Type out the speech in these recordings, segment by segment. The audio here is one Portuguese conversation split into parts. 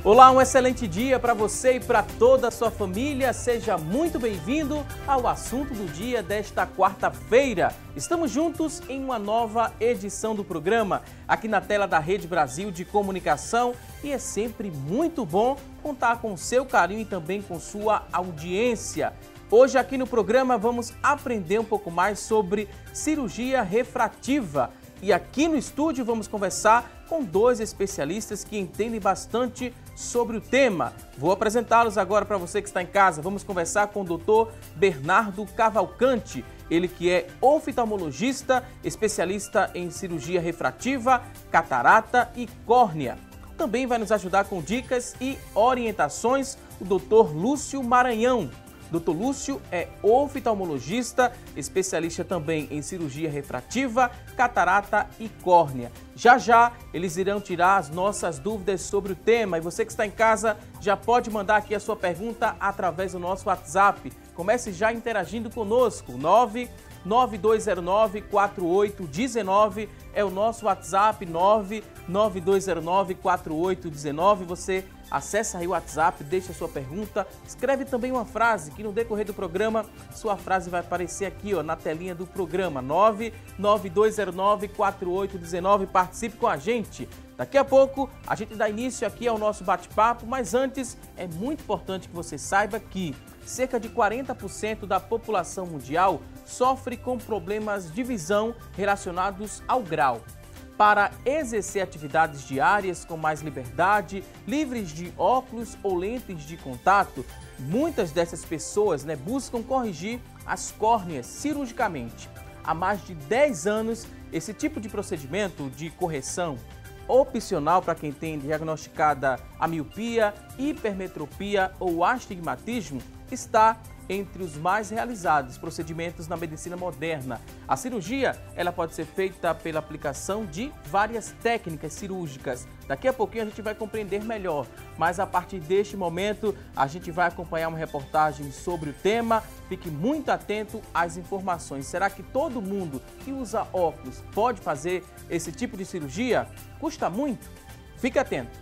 Olá, um excelente dia para você e para toda a sua família. Seja muito bem-vindo ao assunto do dia desta quarta-feira. Estamos juntos em uma nova edição do programa, aqui na tela da Rede Brasil de Comunicação, e é sempre muito bom contar com o seu carinho e também com sua audiência. Hoje aqui no programa vamos aprender um pouco mais sobre cirurgia refrativa. E aqui no estúdio vamos conversar com dois especialistas que entendem bastante sobre o tema. Vou apresentá-los agora para você que está em casa. Vamos conversar com o Dr. Bernardo Cavalcante, ele que é oftalmologista, especialista em cirurgia refrativa, catarata e córnea. Também vai nos ajudar com dicas e orientações o Dr. Lúcio Maranhão. Dr. Lúcio é oftalmologista, especialista também em cirurgia refrativa, catarata e córnea. Já eles irão tirar as nossas dúvidas sobre o tema, e você que está em casa já pode mandar aqui a sua pergunta através do nosso WhatsApp. Comece já interagindo conosco, 99209-4819 é o nosso WhatsApp, 99209-4819. Você acessa aí o WhatsApp, deixa a sua pergunta, escreve também uma frase que no decorrer do programa sua frase vai aparecer aqui na telinha do programa, 99209-4819. Participe com a gente. Daqui a pouco a gente dá início aqui ao nosso bate-papo, mas antes é muito importante que você saiba que cerca de 40% da população mundial sofre com problemas de visão relacionados ao grau. Para exercer atividades diárias com mais liberdade, livres de óculos ou lentes de contato, muitas dessas pessoas buscam corrigir as córneas cirurgicamente. Há mais de 10 anos, esse tipo de procedimento de correção opcional para quem tem diagnosticada a miopia, hipermetropia ou astigmatismo está entre os mais realizados procedimentos na medicina moderna. A cirurgia ela pode ser feita pela aplicação de várias técnicas cirúrgicas. Daqui a pouquinho a gente vai compreender melhor, mas a partir deste momento a gente vai acompanhar uma reportagem sobre o tema. Fique muito atento às informações. Será que todo mundo que usa óculos pode fazer esse tipo de cirurgia? Custa muito? Fique atento.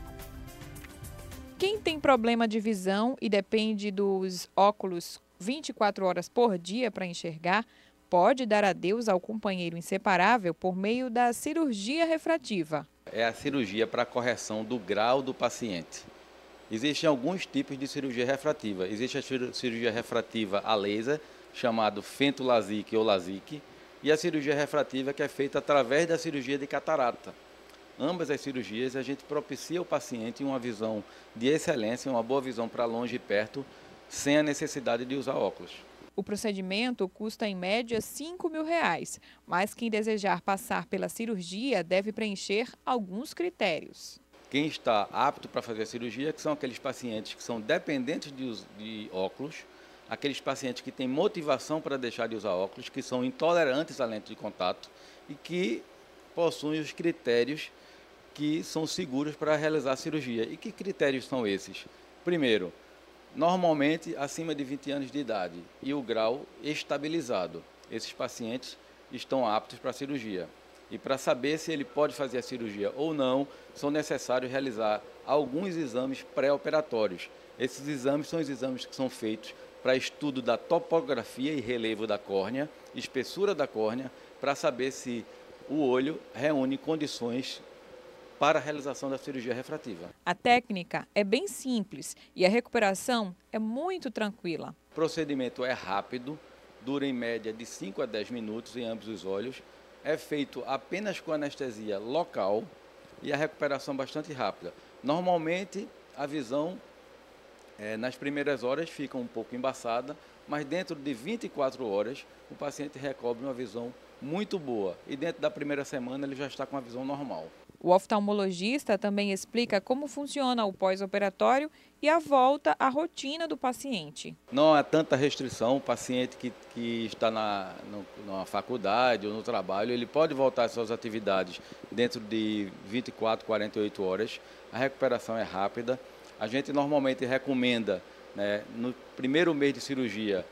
Quem tem problema de visão e depende dos óculos 24 horas por dia para enxergar, pode dar adeus ao companheiro inseparável por meio da cirurgia refrativa. É a cirurgia para a correção do grau do paciente. Existem alguns tipos de cirurgia refrativa. Existe a cirurgia refrativa a laser, chamado fento-LASIK ou LASIK, e a cirurgia refrativa que é feita através da cirurgia de catarata. Ambas as cirurgias a gente propicia ao paciente uma visão de excelência, uma boa visão para longe e perto, sem a necessidade de usar óculos. O procedimento custa em média R$5.000, mas quem desejar passar pela cirurgia deve preencher alguns critérios. Quem está apto para fazer a cirurgia, que são aqueles pacientes que são dependentes de óculos, aqueles pacientes que têm motivação para deixar de usar óculos, que são intolerantes à lente de contato e que possuem os critérios que são seguros para realizar a cirurgia. E que critérios são esses? Primeiro, normalmente acima de 20 anos de idade e o grau estabilizado. Esses pacientes estão aptos para a cirurgia. E para saber se ele pode fazer a cirurgia ou não, são necessários realizar alguns exames pré-operatórios. Esses exames são os exames que são feitos para estudo da topografia e relevo da córnea, espessura da córnea, para saber se o olho reúne condições para a realização da cirurgia refrativa. A técnica é bem simples e a recuperação é muito tranquila. O procedimento é rápido, dura em média de 5 a 10 minutos em ambos os olhos, é feito apenas com anestesia local e a recuperação bastante rápida. Normalmente a visão nas primeiras horas fica um pouco embaçada, mas dentro de 24 horas o paciente recobre uma visão muito boa e dentro da primeira semana ele já está com a visão normal. O oftalmologista também explica como funciona o pós-operatório e a volta à rotina do paciente. Não há tanta restrição, o paciente que está na faculdade ou no trabalho, ele pode voltar às suas atividades dentro de 24, 48 horas. A recuperação é rápida. A gente normalmente recomenda, no primeiro mês de cirurgia,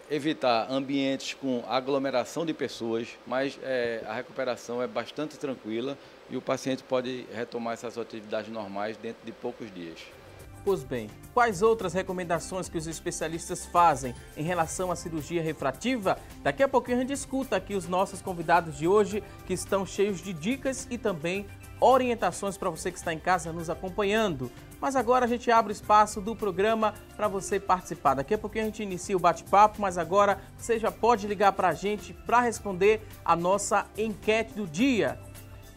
evitar ambientes com aglomeração de pessoas, mas a recuperação é bastante tranquila e o paciente pode retomar essas atividades normais dentro de poucos dias. Pois bem, quais outras recomendações que os especialistas fazem em relação à cirurgia refrativa? Daqui a pouquinho a gente escuta aqui os nossos convidados de hoje, que estão cheios de dicas e também orientações para você que está em casa nos acompanhando. Mas agora a gente abre o espaço do programa para você participar. Daqui a pouquinho a gente inicia o bate-papo, mas agora você já pode ligar para a gente para responder a nossa enquete do dia.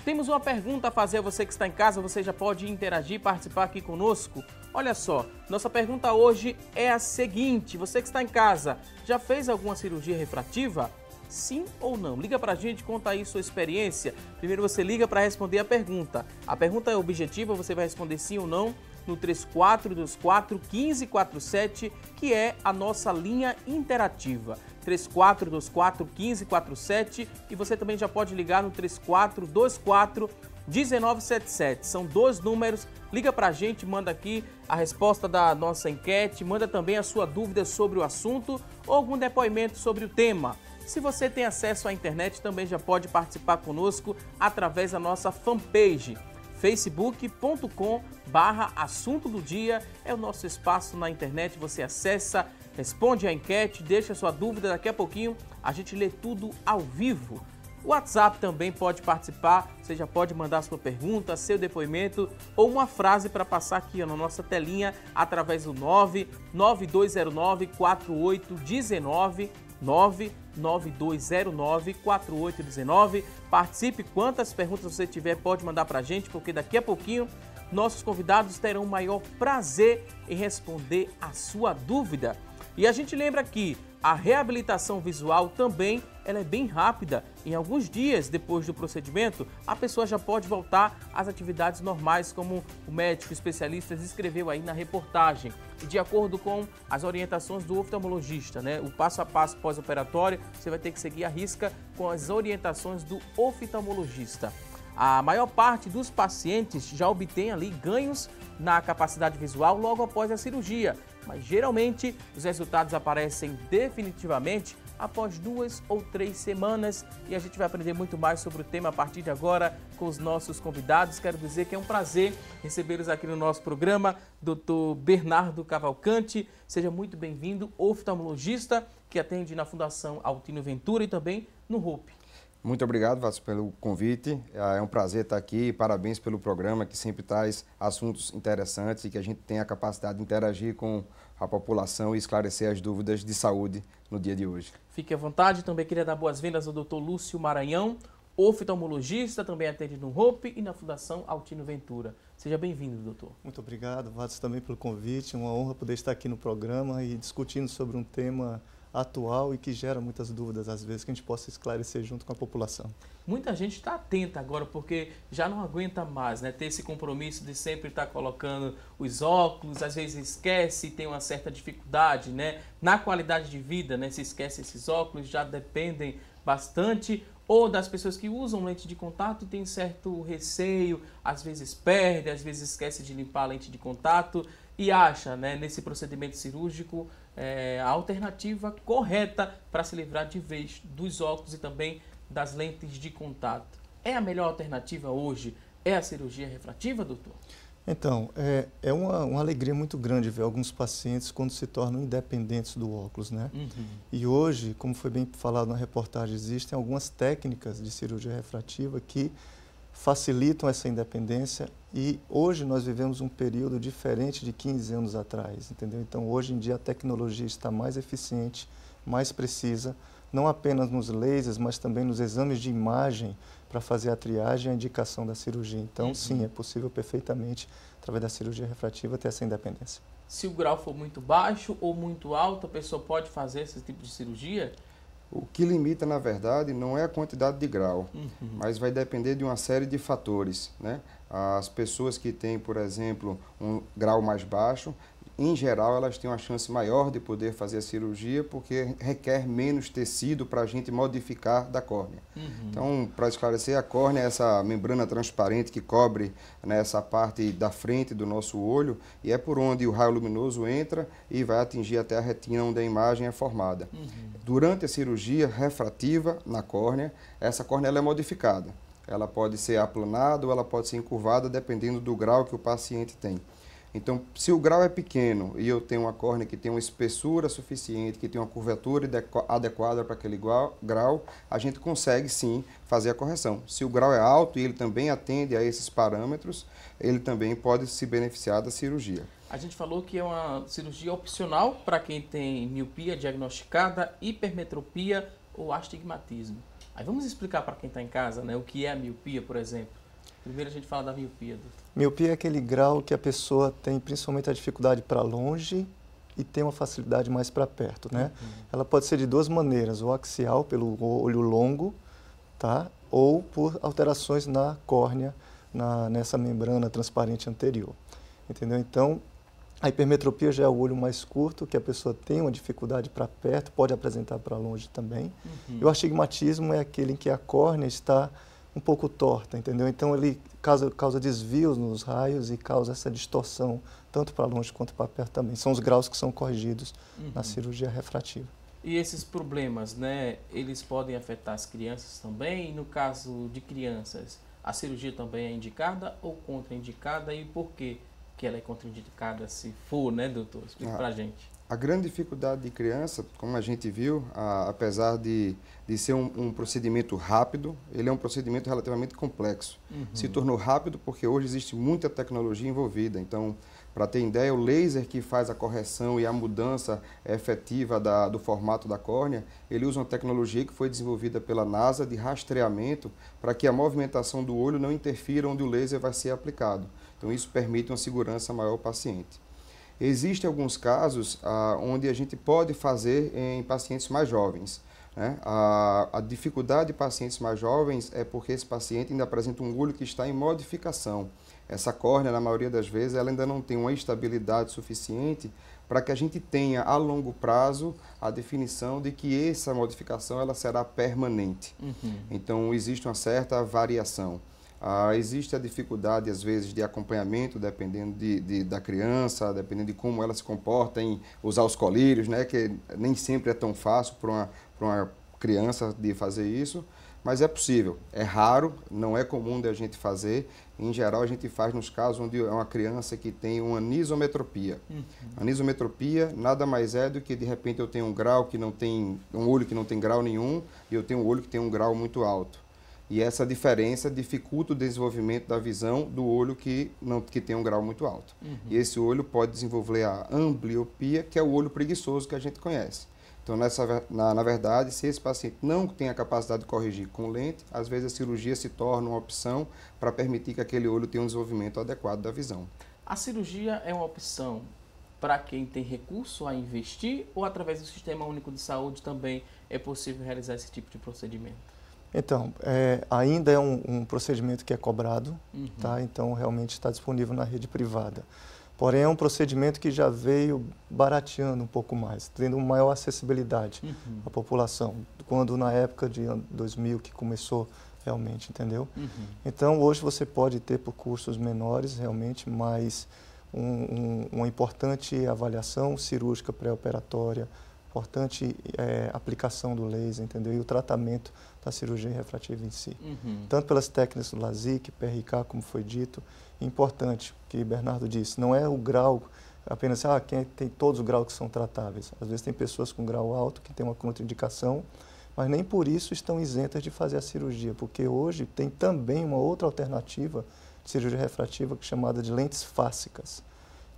Temos uma pergunta a fazer a você que está em casa, você já pode interagir, participar aqui conosco. Olha só, nossa pergunta hoje é a seguinte: você que está em casa, já fez alguma cirurgia refrativa? Sim ou não? Liga pra gente, conta aí sua experiência. Primeiro você liga para responder a pergunta. A pergunta é objetiva, você vai responder sim ou não no 3424-1547, que é a nossa linha interativa. 3424-1547, e você também já pode ligar no 3424-1977. São 2 números. Liga pra gente, manda aqui a resposta da nossa enquete, manda também a sua dúvida sobre o assunto ou algum depoimento sobre o tema. Se você tem acesso à internet, também já pode participar conosco através da nossa fanpage. facebook.com/assunto do dia é o nosso espaço na internet. Você acessa, responde a enquete, deixa sua dúvida, daqui a pouquinho a gente lê tudo ao vivo. O WhatsApp também pode participar, você já pode mandar sua pergunta, seu depoimento ou uma frase para passar aqui na nossa telinha através do 99209-4819, 99209-4819. Participe, quantas perguntas você tiver pode mandar para a gente, porque daqui a pouquinho nossos convidados terão o maior prazer em responder a sua dúvida. E a gente lembra que a reabilitação visual também ela é bem rápida. Em alguns dias depois do procedimento, a pessoa já pode voltar às atividades normais, como o médico especialista descreveu aí na reportagem. E de acordo com as orientações do oftalmologista, né? O passo a passo pós-operatório, você vai ter que seguir à risca com as orientações do oftalmologista. A maior parte dos pacientes já obtém ali ganhos na capacidade visual logo após a cirurgia, mas geralmente os resultados aparecem definitivamente após 2 ou 3 semanas, e a gente vai aprender muito mais sobre o tema a partir de agora com os nossos convidados. Quero dizer que é um prazer recebê-los aqui no nosso programa, Dr. Bernardo Cavalcante. Seja muito bem-vindo, oftalmologista que atende na Fundação Altino Ventura e também no HOPE. Muito obrigado, Vasco, pelo convite. É um prazer estar aqui. Parabéns pelo programa, que sempre traz assuntos interessantes e que a gente tem a capacidade de interagir com a população e esclarecer as dúvidas de saúde no dia de hoje. Fique à vontade. Também queria dar boas-vindas ao Dr. Lúcio Maranhão, oftalmologista, também atende no HOPE e na Fundação Altino Ventura. Seja bem-vindo, doutor. Muito obrigado, Vasco, também pelo convite. Uma honra poder estar aqui no programa e discutindo sobre um tema atual e que gera muitas dúvidas, às vezes, que a gente possa esclarecer junto com a população. Muita gente está atenta agora, porque já não aguenta mais, né? Ter esse compromisso de sempre estar colocando os óculos, às vezes esquece e tem uma certa dificuldade, né? Na qualidade de vida, né? Se esquece esses óculos, já dependem bastante, ou das pessoas que usam lente de contato e tem certo receio, às vezes perde, às vezes esquece de limpar a lente de contato e acha, né, nesse procedimento cirúrgico, a alternativa correta para se livrar de vez dos óculos e também das lentes de contato. É a melhor alternativa hoje? É a cirurgia refrativa, doutor? Então, é uma alegria muito grande ver alguns pacientes quando se tornam independentes do óculos, né? E hoje, como foi bem falado na reportagem, existem algumas técnicas de cirurgia refrativa que facilitam essa independência, e hoje nós vivemos um período diferente de 15 anos atrás, entendeu? Então, hoje em dia a tecnologia está mais eficiente, mais precisa, não apenas nos lasers, mas também nos exames de imagem para fazer a triagem e a indicação da cirurgia. Então, sim, é possível perfeitamente, através da cirurgia refrativa, ter essa independência. Se o grau for muito baixo ou muito alto, a pessoa pode fazer esse tipo de cirurgia? O que limita, na verdade, não é a quantidade de grau, mas vai depender de uma série de fatores, né? As pessoas que têm, por exemplo, um grau mais baixo, em geral, elas têm uma chance maior de poder fazer a cirurgia porque requer menos tecido para a gente modificar da córnea. Então, para esclarecer, a córnea é essa membrana transparente que cobre, né, essa parte da frente do nosso olho, e é por onde o raio luminoso entra e vai atingir até a retina onde a imagem é formada. Durante a cirurgia refrativa na córnea, essa córnea ela é modificada. Ela pode ser aplanada ou ela pode ser encurvada, dependendo do grau que o paciente tem. Então, se o grau é pequeno e eu tenho uma córnea que tem uma espessura suficiente, que tem uma curvatura adequada para aquele grau, a gente consegue sim fazer a correção. Se o grau é alto e ele também atende a esses parâmetros, ele também pode se beneficiar da cirurgia. A gente falou que é uma cirurgia opcional para quem tem miopia diagnosticada, hipermetropia ou astigmatismo. Aí vamos explicar para quem está em casa, né, o que é a miopia, por exemplo. Primeiro a gente fala da miopia, doutor. Miopia é aquele grau que a pessoa tem principalmente a dificuldade para longe e tem uma facilidade mais para perto, né? Ela pode ser de duas maneiras, ou axial, pelo olho longo, tá? Ou por alterações na córnea, nessa membrana transparente anterior, entendeu? Então, a hipermetropia já é o olho mais curto, que a pessoa tem uma dificuldade para perto, pode apresentar para longe também. E o astigmatismo é aquele em que a córnea está um pouco torta, entendeu? Então ele causa desvios nos raios e causa essa distorção, tanto para longe quanto para perto também. São os graus que são corrigidos na cirurgia refrativa. E esses problemas, né, eles podem afetar as crianças também? E no caso de crianças, a cirurgia também é indicada ou contraindicada? E por que ela é contraindicada se for, né, doutor? Explica pra gente. A grande dificuldade de criança, como a gente viu, apesar de ser um procedimento rápido, ele é um procedimento relativamente complexo. Se tornou rápido porque hoje existe muita tecnologia envolvida. Então, para ter ideia, o laser que faz a correção e a mudança efetiva do formato da córnea, ele usa uma tecnologia que foi desenvolvida pela NASA de rastreamento para que a movimentação do olho não interfira onde o laser vai ser aplicado. Então, isso permite uma segurança maior ao paciente. Existem alguns casos onde a gente pode fazer em pacientes mais jovens, né? A dificuldade de pacientes mais jovens é porque esse paciente ainda apresenta um olho que está em modificação. Essa córnea, na maioria das vezes, ela ainda não tem uma estabilidade suficiente para que a gente tenha, a longo prazo, a definição de que essa modificação ela será permanente. Então, existe uma certa variação. Existe a dificuldade, às vezes, de acompanhamento, dependendo da criança, dependendo de como ela se comporta em usar os colírios, né? Que nem sempre é tão fácil para uma criança de fazer isso, mas é possível. É raro, não é comum de a gente fazer. Em geral, a gente faz nos casos onde é uma criança que tem uma anisometropia. A anisometropia nada mais é do que, de repente, eu tenho um grau que não tem, um olho que não tem grau nenhum e eu tenho um olho que tem um grau muito alto. E essa diferença dificulta o desenvolvimento da visão do olho que tem um grau muito alto. E esse olho pode desenvolver a ambliopia, que é o olho preguiçoso que a gente conhece. Então, na verdade, se esse paciente não tem a capacidade de corrigir com lente, às vezes a cirurgia se torna uma opção para permitir que aquele olho tenha um desenvolvimento adequado da visão. A cirurgia é uma opção para quem tem recurso a investir ou através do Sistema Único de Saúde também é possível realizar esse tipo de procedimento? Então, ainda é um procedimento que é cobrado, tá? Então realmente está disponível na rede privada. Porém, é um procedimento que já veio barateando um pouco mais, tendo uma maior acessibilidade à população, quando na época de 2000 que começou realmente, entendeu? Então, hoje você pode ter por custos menores, realmente, mas uma importante avaliação cirúrgica pré-operatória, importante aplicação do laser, entendeu? E o tratamento da cirurgia refrativa em si. Tanto pelas técnicas do LASIK, PRK, como foi dito, importante, que Bernardo disse, não é o grau apenas, quem tem todos os graus que são tratáveis. Às vezes tem pessoas com grau alto que têm uma contraindicação, mas nem por isso estão isentas de fazer a cirurgia, porque hoje tem também uma outra alternativa de cirurgia refrativa chamada de lentes fásicas,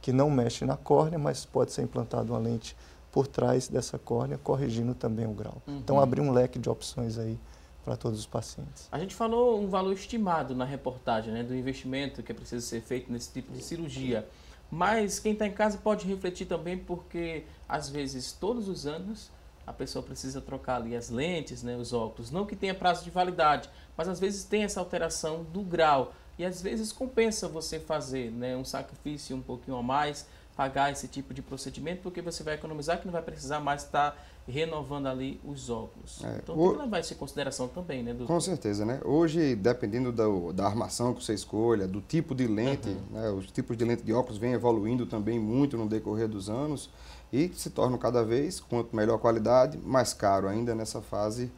que não mexe na córnea, mas pode ser implantada uma lente por trás dessa córnea, corrigindo também o grau. Então, abrir um leque de opções aí para todos os pacientes. A gente falou um valor estimado na reportagem, né, do investimento que é preciso ser feito nesse tipo de cirurgia. Mas quem está em casa pode refletir também, porque às vezes todos os anos a pessoa precisa trocar ali as lentes, né, os óculos. Não que tenha prazo de validade, mas às vezes tem essa alteração do grau. E às vezes compensa você fazer, né, um sacrifício um pouquinho a mais, pagar esse tipo de procedimento, porque você vai economizar, que não vai precisar mais estar renovando ali os óculos. Então tem que levar isso em consideração também, né, doutor? Com certeza, né? Hoje, dependendo da armação que você escolha, do tipo de lente, né, os tipos de lente de óculos vêm evoluindo também muito no decorrer dos anos e se tornam cada vez, quanto melhor qualidade, mais caro ainda nessa fase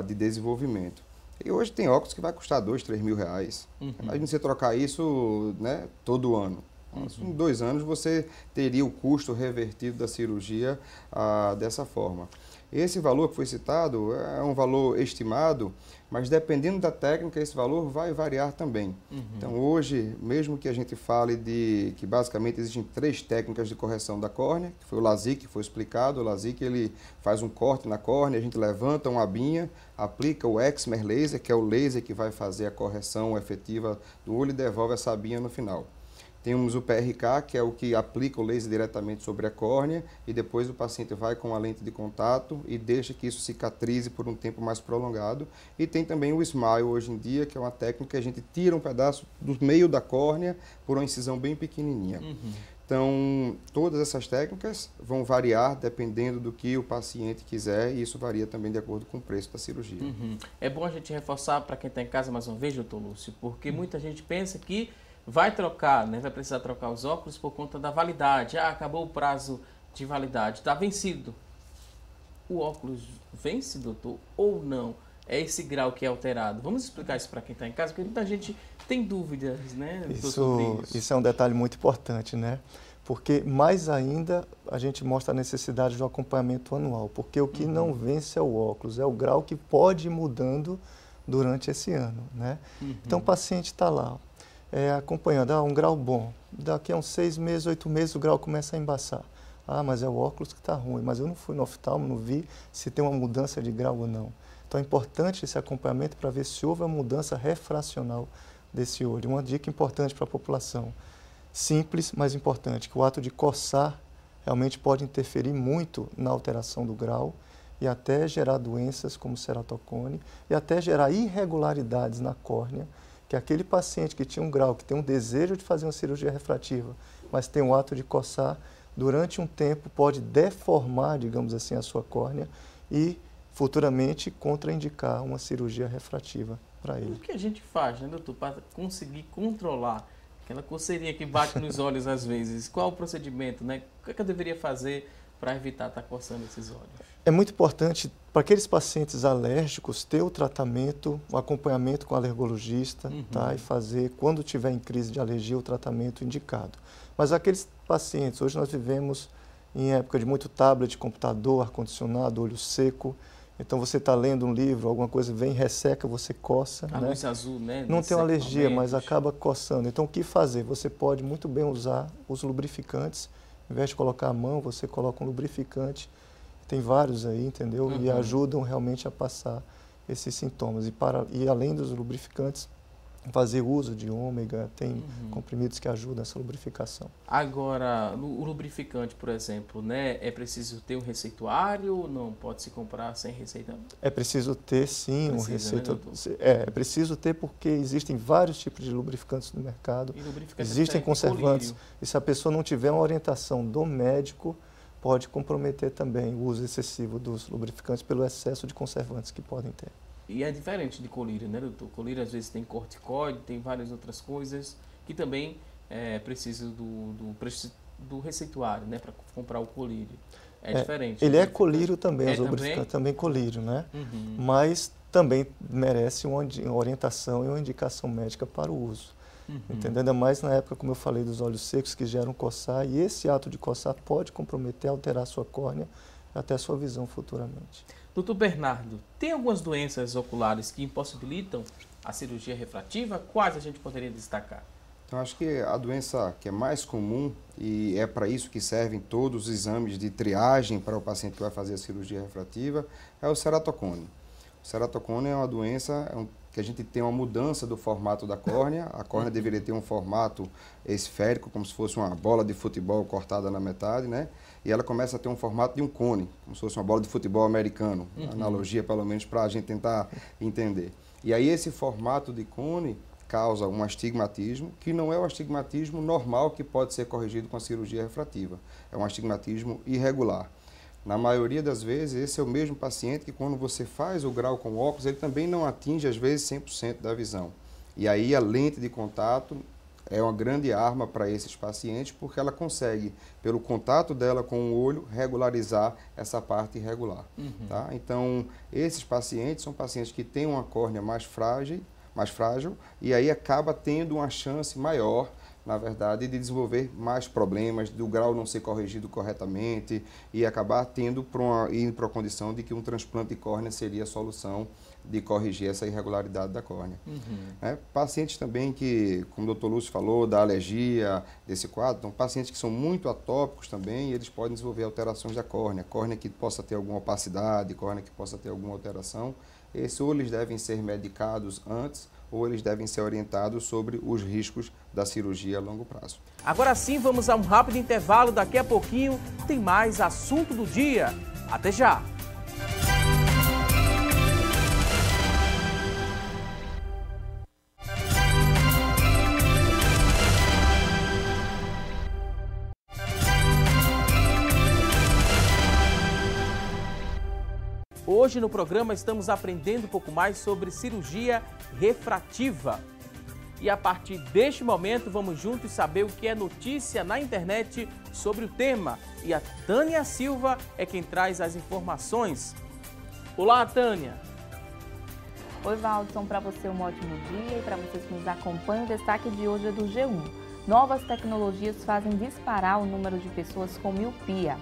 de desenvolvimento. E hoje tem óculos que vai custar R$2, R$3.000. Imagina você trocar isso, né, todo ano. Em 2 anos você teria o custo revertido da cirurgia dessa forma. Esse valor que foi citado é um valor estimado, mas dependendo da técnica, esse valor vai variar também. Então hoje, mesmo que a gente fale de que basicamente existem 3 técnicas de correção da córnea, que foi o LASIK, que foi explicado. O LASIK ele faz um corte na córnea, a gente levanta uma abinha, aplica o Excimer Laser, que é o laser que vai fazer a correção efetiva do olho e devolve essa abinha no final. Temos o PRK, que é o que aplica o laser diretamente sobre a córnea e depois o paciente vai com a lente de contato e deixa que isso cicatrize por um tempo mais prolongado. E tem também o Smile hoje em dia, que é uma técnica que a gente tira um pedaço do meio da córnea por uma incisão bem pequenininha. Então, todas essas técnicas vão variar dependendo do que o paciente quiser e isso varia também de acordo com o preço da cirurgia. É bom a gente reforçar para quem está em casa mais uma vez, doutor Lúcio, porque muita gente pensa que vai trocar, né? Vai precisar trocar os óculos por conta da validade. Acabou o prazo de validade, está vencido. O óculos vence, doutor, ou não? É esse grau que é alterado. Vamos explicar isso para quem está em casa, porque muita gente tem dúvidas, né? Isso é um detalhe muito importante, né? Porque mais ainda a gente mostra a necessidade de um acompanhamento anual, porque o que não vence é o óculos, é o grau que pode ir mudando durante esse ano, né? Então o paciente está lá, acompanhando, um grau bom, daqui a uns 6 meses, 8 meses o grau começa a embaçar. Mas é o óculos que está ruim, mas eu não fui no oftalmo, não vi se tem uma mudança de grau ou não. Então é importante esse acompanhamento para ver se houve uma mudança refracional desse olho. Uma dica importante para a população, simples, mas importante, que o ato de coçar realmente pode interferir muito na alteração do grau e até gerar doenças como ceratocone e até gerar irregularidades na córnea, que aquele paciente que tinha um grau, que tem um desejo de fazer uma cirurgia refrativa, mas tem o ato de coçar, durante um tempo pode deformar, digamos assim, a sua córnea e futuramente contraindicar uma cirurgia refrativa para ele. O que a gente faz, né, doutor, para conseguir controlar aquela coceirinha que bate nos olhos às vezes? Qual o procedimento, né? O que eu deveria fazer para evitar estar coçando esses olhos? É muito importante para aqueles pacientes alérgicos ter o tratamento, o acompanhamento com o alergologista, tá? E fazer, quando tiver em crise de alergia, o tratamento indicado. Mas aqueles pacientes, hoje nós vivemos em época de muito tablet, computador, ar-condicionado, olho seco. Então você está lendo um livro, alguma coisa vem, resseca, você coça. A luz azul, né? Não tem uma alergia, mas acaba coçando. Então o que fazer? Você pode muito bem usar os lubrificantes. Em vez de colocar a mão, você coloca um lubrificante. Tem vários aí, entendeu? E ajudam realmente a passar esses sintomas. E além dos lubrificantes, fazer uso de ômega, tem comprimidos que ajudam essa lubrificação. Agora, o lubrificante, por exemplo, né, é preciso ter um receituário ou não pode se comprar sem receita? É preciso ter, sim, um receituário. Né, é preciso ter porque existem vários tipos de lubrificantes no mercado. Existem conservantes. E se a pessoa não tiver uma orientação do médico, pode comprometer também o uso excessivo dos lubrificantes pelo excesso de conservantes que podem ter. E é diferente de colírio, né, doutor? Colírio às vezes tem corticoide, tem várias outras coisas que também precisam do receituário, né, para comprar o colírio. É diferente. Ele é colírio também, os lubrificantes também colírio, né? Mas também merece uma orientação e uma indicação médica para o uso. Entendendo? Ainda mais na época, como eu falei, dos olhos secos que geram coçar, e esse ato de coçar pode comprometer, alterar a sua córnea, até a sua visão futuramente. Doutor Bernardo, tem algumas doenças oculares que impossibilitam a cirurgia refrativa? Quais a gente poderia destacar? Então, acho que a doença que é mais comum, e é para isso que servem todos os exames de triagem para o paciente que vai fazer a cirurgia refrativa, é o ceratocone. O ceratocone é uma doença que a gente tem uma mudança do formato da córnea. A córnea deveria ter um formato esférico, como se fosse uma bola de futebol cortada na metade, né? E ela começa a ter um formato de um cone, como se fosse uma bola de futebol americano. Analogia, pelo menos, para a gente tentar entender. E aí esse formato de cone causa um astigmatismo, que não é o astigmatismo normal que pode ser corrigido com a cirurgia refrativa. É um astigmatismo irregular. Na maioria das vezes, esse é o mesmo paciente que quando você faz o grau com óculos, ele também não atinge, às vezes, 100% da visão. E aí a lente de contato é uma grande arma para esses pacientes, porque ela consegue, pelo contato dela com o olho, regularizar essa parte irregular. Tá? Então, esses pacientes são pacientes que têm uma córnea mais frágil, e aí acaba tendo uma chance maior, na verdade, de desenvolver mais problemas, do grau não ser corrigido corretamente e acabar indo para a condição de que um transplante de córnea seria a solução de corrigir essa irregularidade da córnea. Pacientes também que, como o doutor Lúcio falou, da alergia, desse quadro, então pacientes que são muito atópicos também, eles podem desenvolver alterações da córnea que possa ter alguma opacidade, córnea que possa ter alguma alteração. Esses ou eles devem ser medicados antes, ou eles devem ser orientados sobre os riscos da cirurgia a longo prazo. Agora sim, vamos a um rápido intervalo. Daqui a pouquinho tem mais assunto do dia. Até já! Hoje no programa estamos aprendendo um pouco mais sobre cirurgia refrativa. E a partir deste momento vamos juntos saber o que é notícia na internet sobre o tema. E a Tânia Silva é quem traz as informações. Olá, Tânia! Oi, Valdson, para você um ótimo dia e para vocês que nos acompanham, o destaque de hoje é do G1. Novas tecnologias fazem disparar o número de pessoas com miopia.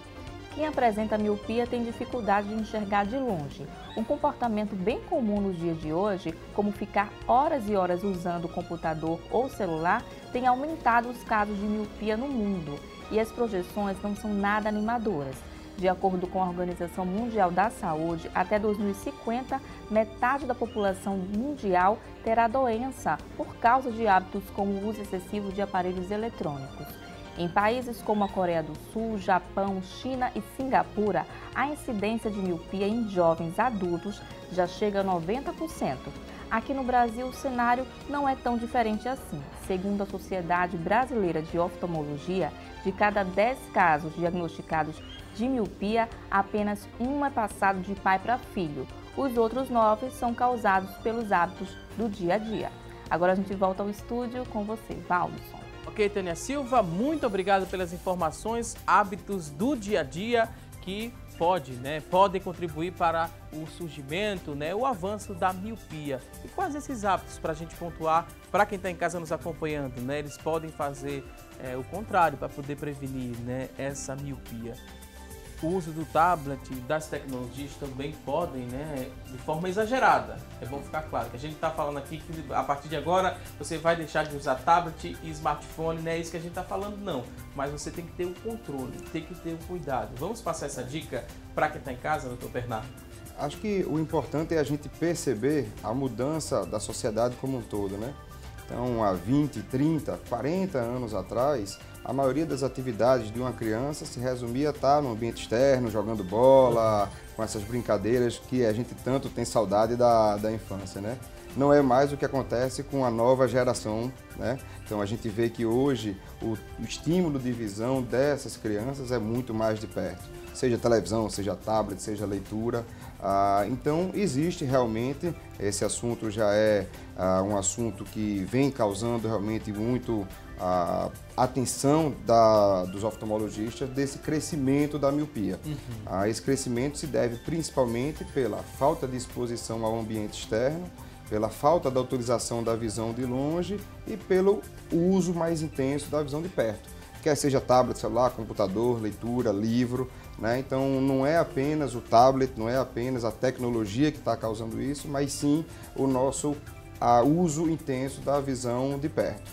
Quem apresenta miopia tem dificuldade de enxergar de longe. Um comportamento bem comum nos dias de hoje, como ficar horas e horas usando o computador ou celular, tem aumentado os casos de miopia no mundo. E as projeções não são nada animadoras. De acordo com a Organização Mundial da Saúde, até 2050, metade da população mundial terá doença por causa de hábitos como o uso excessivo de aparelhos eletrônicos. Em países como a Coreia do Sul, Japão, China e Singapura, a incidência de miopia em jovens adultos já chega a 90%. Aqui no Brasil, o cenário não é tão diferente assim. Segundo a Sociedade Brasileira de Oftalmologia, de cada 10 casos diagnosticados de miopia, apenas um é passado de pai para filho. Os outros 9 são causados pelos hábitos do dia a dia. Agora a gente volta ao estúdio com você, Valdson. Ok, Tânia Silva, muito obrigado pelas informações, hábitos do dia a dia que podem contribuir para o surgimento, o avanço da miopia. E quais esses hábitos para a gente pontuar, para quem está em casa nos acompanhando, eles podem fazer o contrário para poder prevenir essa miopia. O uso do tablet, das tecnologias também podem, de forma exagerada. É bom ficar claro que a gente está falando aqui que a partir de agora você vai deixar de usar tablet e smartphone, não é isso que a gente está falando, não. Mas você tem que ter o controle, tem que ter o cuidado. Vamos passar essa dica para quem está em casa, doutor Bernardo? Acho que o importante é a gente perceber a mudança da sociedade como um todo, Então, há 20, 30, 40 anos atrás, a maioria das atividades de uma criança se resumia a estar no ambiente externo, jogando bola, com essas brincadeiras que a gente tanto tem saudade da infância, Não é mais o que acontece com a nova geração, Então, a gente vê que hoje o estímulo de visão dessas crianças é muito mais de perto. Seja televisão, seja tablet, seja leitura. Então, existe realmente, esse assunto já é um assunto que vem causando realmente muito atenção dos oftalmologistas desse crescimento da miopia. Esse crescimento se deve principalmente pela falta de exposição ao ambiente externo, pela falta da utilização da visão de longe e pelo uso mais intenso da visão de perto. Quer seja tablet, celular, computador, leitura, livro, Então, não é apenas o tablet, não é apenas a tecnologia que está causando isso, mas sim o nosso uso intenso da visão de perto.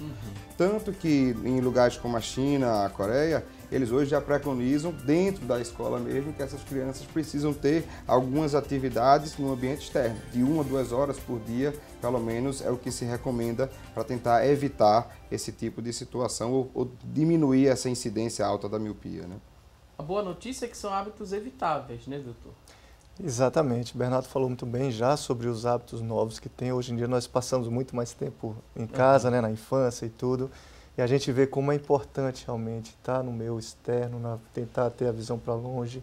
Tanto que em lugares como a China, a Coreia, eles hoje já preconizam, dentro da escola mesmo, que essas crianças precisam ter algumas atividades no ambiente externo, de 1 a 2 horas por dia, pelo menos é o que se recomenda para tentar evitar esse tipo de situação ou diminuir essa incidência alta da miopia, A boa notícia é que são hábitos evitáveis, doutor? Exatamente. Bernardo falou muito bem já sobre os hábitos novos que tem. Hoje em dia nós passamos muito mais tempo em casa, na infância e tudo. E a gente vê como é importante realmente estar no meio externo, tentar ter a visão para longe.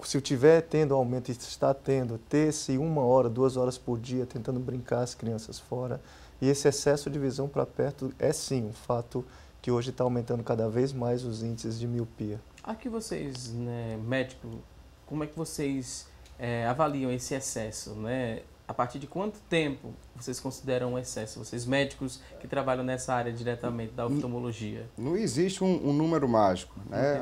Se eu estiver tendo aumento e está tendo, ter-se 1 hora, 2 horas por dia tentando brincar as crianças fora, E esse excesso de visão para perto é sim um fato que hoje está aumentando cada vez mais os índices de miopia. Aqui vocês, né, médico, como é que vocês avaliam esse excesso, né? A partir de quanto tempo vocês consideram um excesso? Vocês médicos que trabalham nessa área diretamente da oftalmologia. Não existe um número mágico, né?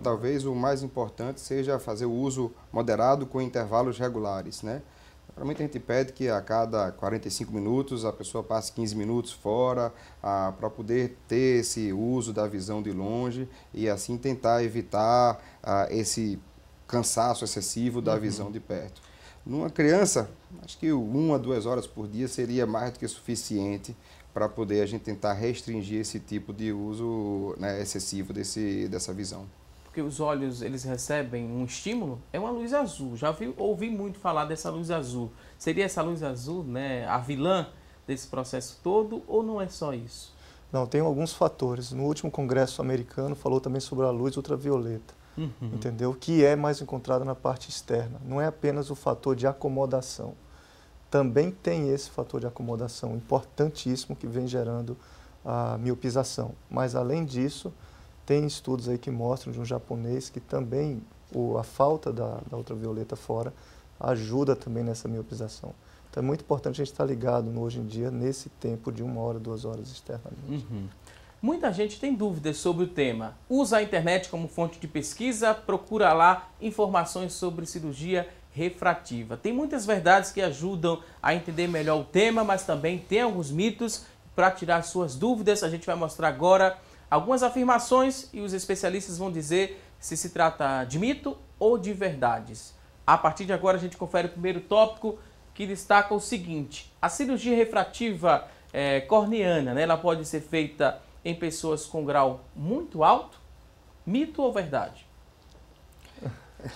Talvez o mais importante seja fazer o uso moderado com intervalos regulares, né? Geralmente a gente pede que a cada 45 minutos a pessoa passe 15 minutos fora para poder ter esse uso da visão de longe e assim tentar evitar esse cansaço excessivo da visão de perto. Numa criança, acho que 1 a 2 horas por dia seria mais do que suficiente para poder a gente tentar restringir esse tipo de uso, né, excessivo dessa visão. Porque os olhos, eles recebem um estímulo, é uma luz azul. Já ouvi muito falar dessa luz azul. Seria essa luz azul, né, a vilã desse processo todo, ou não é só isso? Não, tem alguns fatores. No último congresso americano falou também sobre a luz ultravioleta. Entendeu? Que é mais encontrada na parte externa. Não é apenas o fator de acomodação. Também tem esse fator de acomodação importantíssimo que vem gerando a miopização. Mas, além disso, tem estudos aí que mostram de um japonês que também a falta da ultravioleta fora ajuda também nessa miopização. Então, é muito importante a gente estar ligado hoje em dia nesse tempo de 1 hora, 2 horas externamente. Muita gente tem dúvidas sobre o tema. Usa a internet como fonte de pesquisa, procura lá informações sobre cirurgia refrativa. Tem muitas verdades que ajudam a entender melhor o tema, mas também tem alguns mitos. Para tirar suas dúvidas, a gente vai mostrar agora algumas afirmações e os especialistas vão dizer se trata de mito ou de verdades. A partir de agora, a gente confere o primeiro tópico que destaca o seguinte: a cirurgia refrativa corneana, né, ela pode ser feita em pessoas com grau muito alto? Mito ou verdade?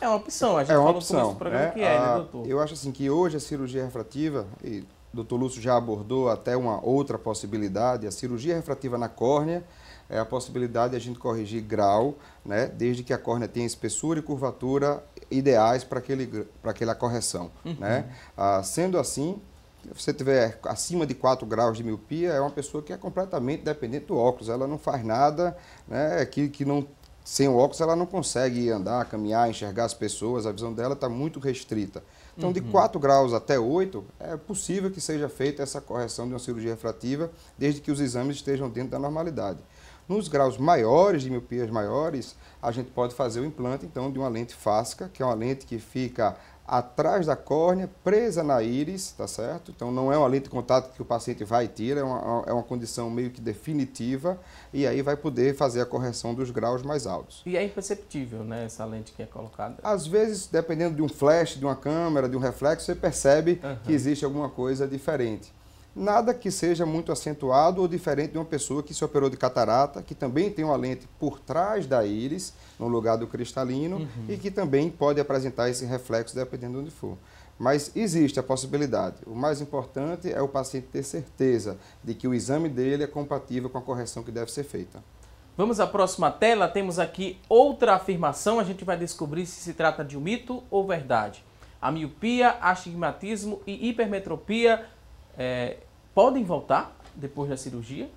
É uma opção, a gente falou no começo do programa que né, doutor? Eu acho assim que hoje a cirurgia refrativa, e o doutor Lúcio já abordou até uma outra possibilidade, a cirurgia refrativa na córnea é a possibilidade de a gente corrigir grau, né, desde que a córnea tenha espessura e curvatura ideais para aquela correção. Né? Sendo assim, se você tiver acima de 4 graus de miopia, é uma pessoa que é completamente dependente do óculos. Ela não faz nada, né, que não, sem o óculos ela não consegue andar, caminhar, enxergar as pessoas, a visão dela está muito restrita. Então, de 4 graus até 8, é possível que seja feita essa correção de uma cirurgia refrativa, desde que os exames estejam dentro da normalidade. Nos graus maiores, de miopias maiores, a gente pode fazer o implante, então, de uma lente fáscica, que é uma lente que fica atrás da córnea, presa na íris, tá certo? Então, não é uma lente de contato que o paciente vai e tira, é uma condição meio que definitiva, e aí vai poder fazer a correção dos graus mais altos. E é imperceptível, né, essa lente que é colocada? Às vezes, dependendo de um flash, de uma câmera, de um reflexo, você percebe que existe alguma coisa diferente. Nada que seja muito acentuado ou diferente de uma pessoa que se operou de catarata, que também tem uma lente por trás da íris, no lugar do cristalino, e que também pode apresentar esse reflexo dependendo de onde for. Mas existe a possibilidade. O mais importante é o paciente ter certeza de que o exame dele é compatível com a correção que deve ser feita. Vamos à próxima tela, temos aqui outra afirmação, a gente vai descobrir se trata de um mito ou verdade. A miopia, astigmatismo e hipermetropia podem voltar depois da cirurgia?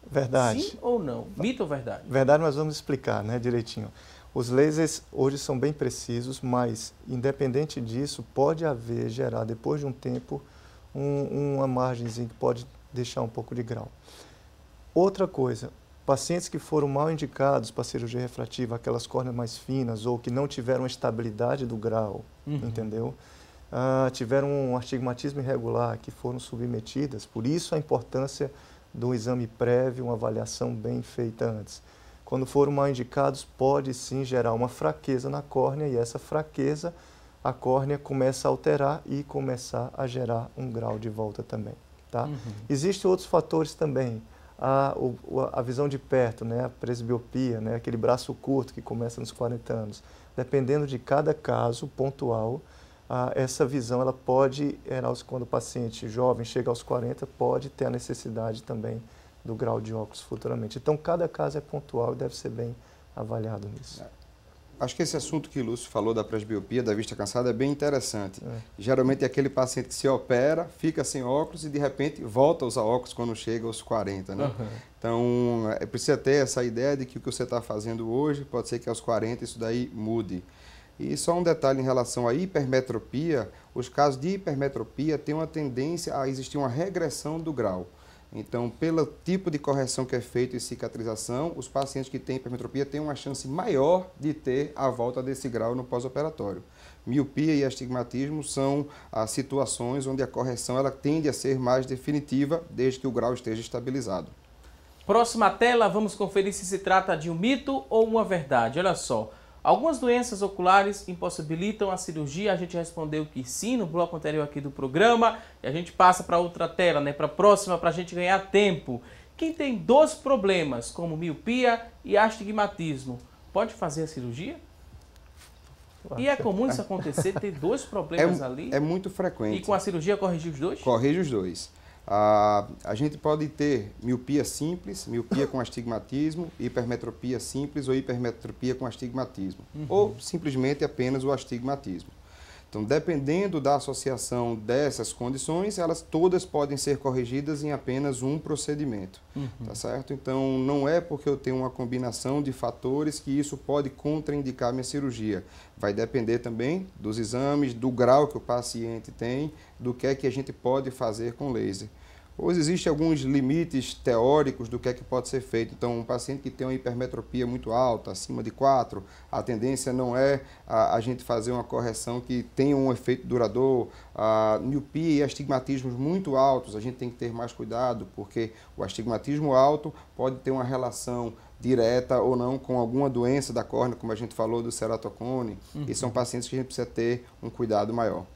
Verdade. Sim ou não? Mito ou verdade? Verdade, nós vamos explicar, né, direitinho. Os lasers hoje são bem precisos, mas independente disso, pode gerar depois de um tempo uma margenzinha que pode deixar um pouco de grau. Outra coisa, pacientes que foram mal indicados para cirurgia refrativa, aquelas córneas mais finas ou que não tiveram estabilidade do grau, entendeu? Tiveram um astigmatismo irregular, que foram submetidas, por isso a importância do exame prévio, uma avaliação bem feita antes. Quando foram mal indicados, pode sim gerar uma fraqueza na córnea e essa fraqueza, a córnea começa a alterar e começar a gerar um grau de volta também. Tá? Existem outros fatores também, a visão de perto, né? A presbiopia, né? Aquele braço curto que começa nos 40 anos. Dependendo de cada caso pontual, essa visão ela pode, quando o paciente jovem chega aos 40, pode ter a necessidade também do grau de óculos futuramente. Então, cada caso é pontual e deve ser bem avaliado nisso. Acho que esse assunto que o Lúcio falou da presbiopia, da vista cansada, é bem interessante. Geralmente é aquele paciente que se opera, fica sem óculos e de repente volta a usar óculos quando chega aos 40, né? Então, precisa ter essa ideia de que o que você está fazendo hoje, pode ser que aos 40 isso daí mude. E só um detalhe em relação à hipermetropia, os casos de hipermetropia têm uma tendência a existir uma regressão do grau. Então, pelo tipo de correção que é feita em cicatrização, os pacientes que têm hipermetropia têm uma chance maior de ter a volta desse grau no pós-operatório. Miopia e astigmatismo são as situações onde a correção ela tende a ser mais definitiva, desde que o grau esteja estabilizado. Próxima tela, vamos conferir se trata de um mito ou uma verdade. Olha só. Algumas doenças oculares impossibilitam a cirurgia, a gente respondeu que sim no bloco anterior aqui do programa, e a gente passa para outra tela, né, para a próxima, para a gente ganhar tempo. Quem tem 2 problemas, como miopia e astigmatismo, pode fazer a cirurgia? E é comum isso acontecer, ter 2 problemas ali? É muito frequente. E com a cirurgia corrigir os 2? Corrige os 2. A gente pode ter miopia simples, miopia com astigmatismo, hipermetropia simples ou hipermetropia com astigmatismo. Ou simplesmente apenas o astigmatismo. Então, dependendo da associação dessas condições, elas todas podem ser corrigidas em apenas um procedimento, tá certo? Então, não é porque eu tenho uma combinação de fatores que isso pode contraindicar minha cirurgia. Vai depender também dos exames, do grau que o paciente tem, do que é que a gente pode fazer com laser. Hoje existem alguns limites teóricos do que é que pode ser feito. Então, um paciente que tem uma hipermetropia muito alta, acima de 4, a tendência não é a gente fazer uma correção que tenha um efeito duradouro. Miopia e astigmatismos muito altos, a gente tem que ter mais cuidado, porque o astigmatismo alto pode ter uma relação direta ou não com alguma doença da córnea, como a gente falou do ceratocone, e são pacientes que a gente precisa ter um cuidado maior.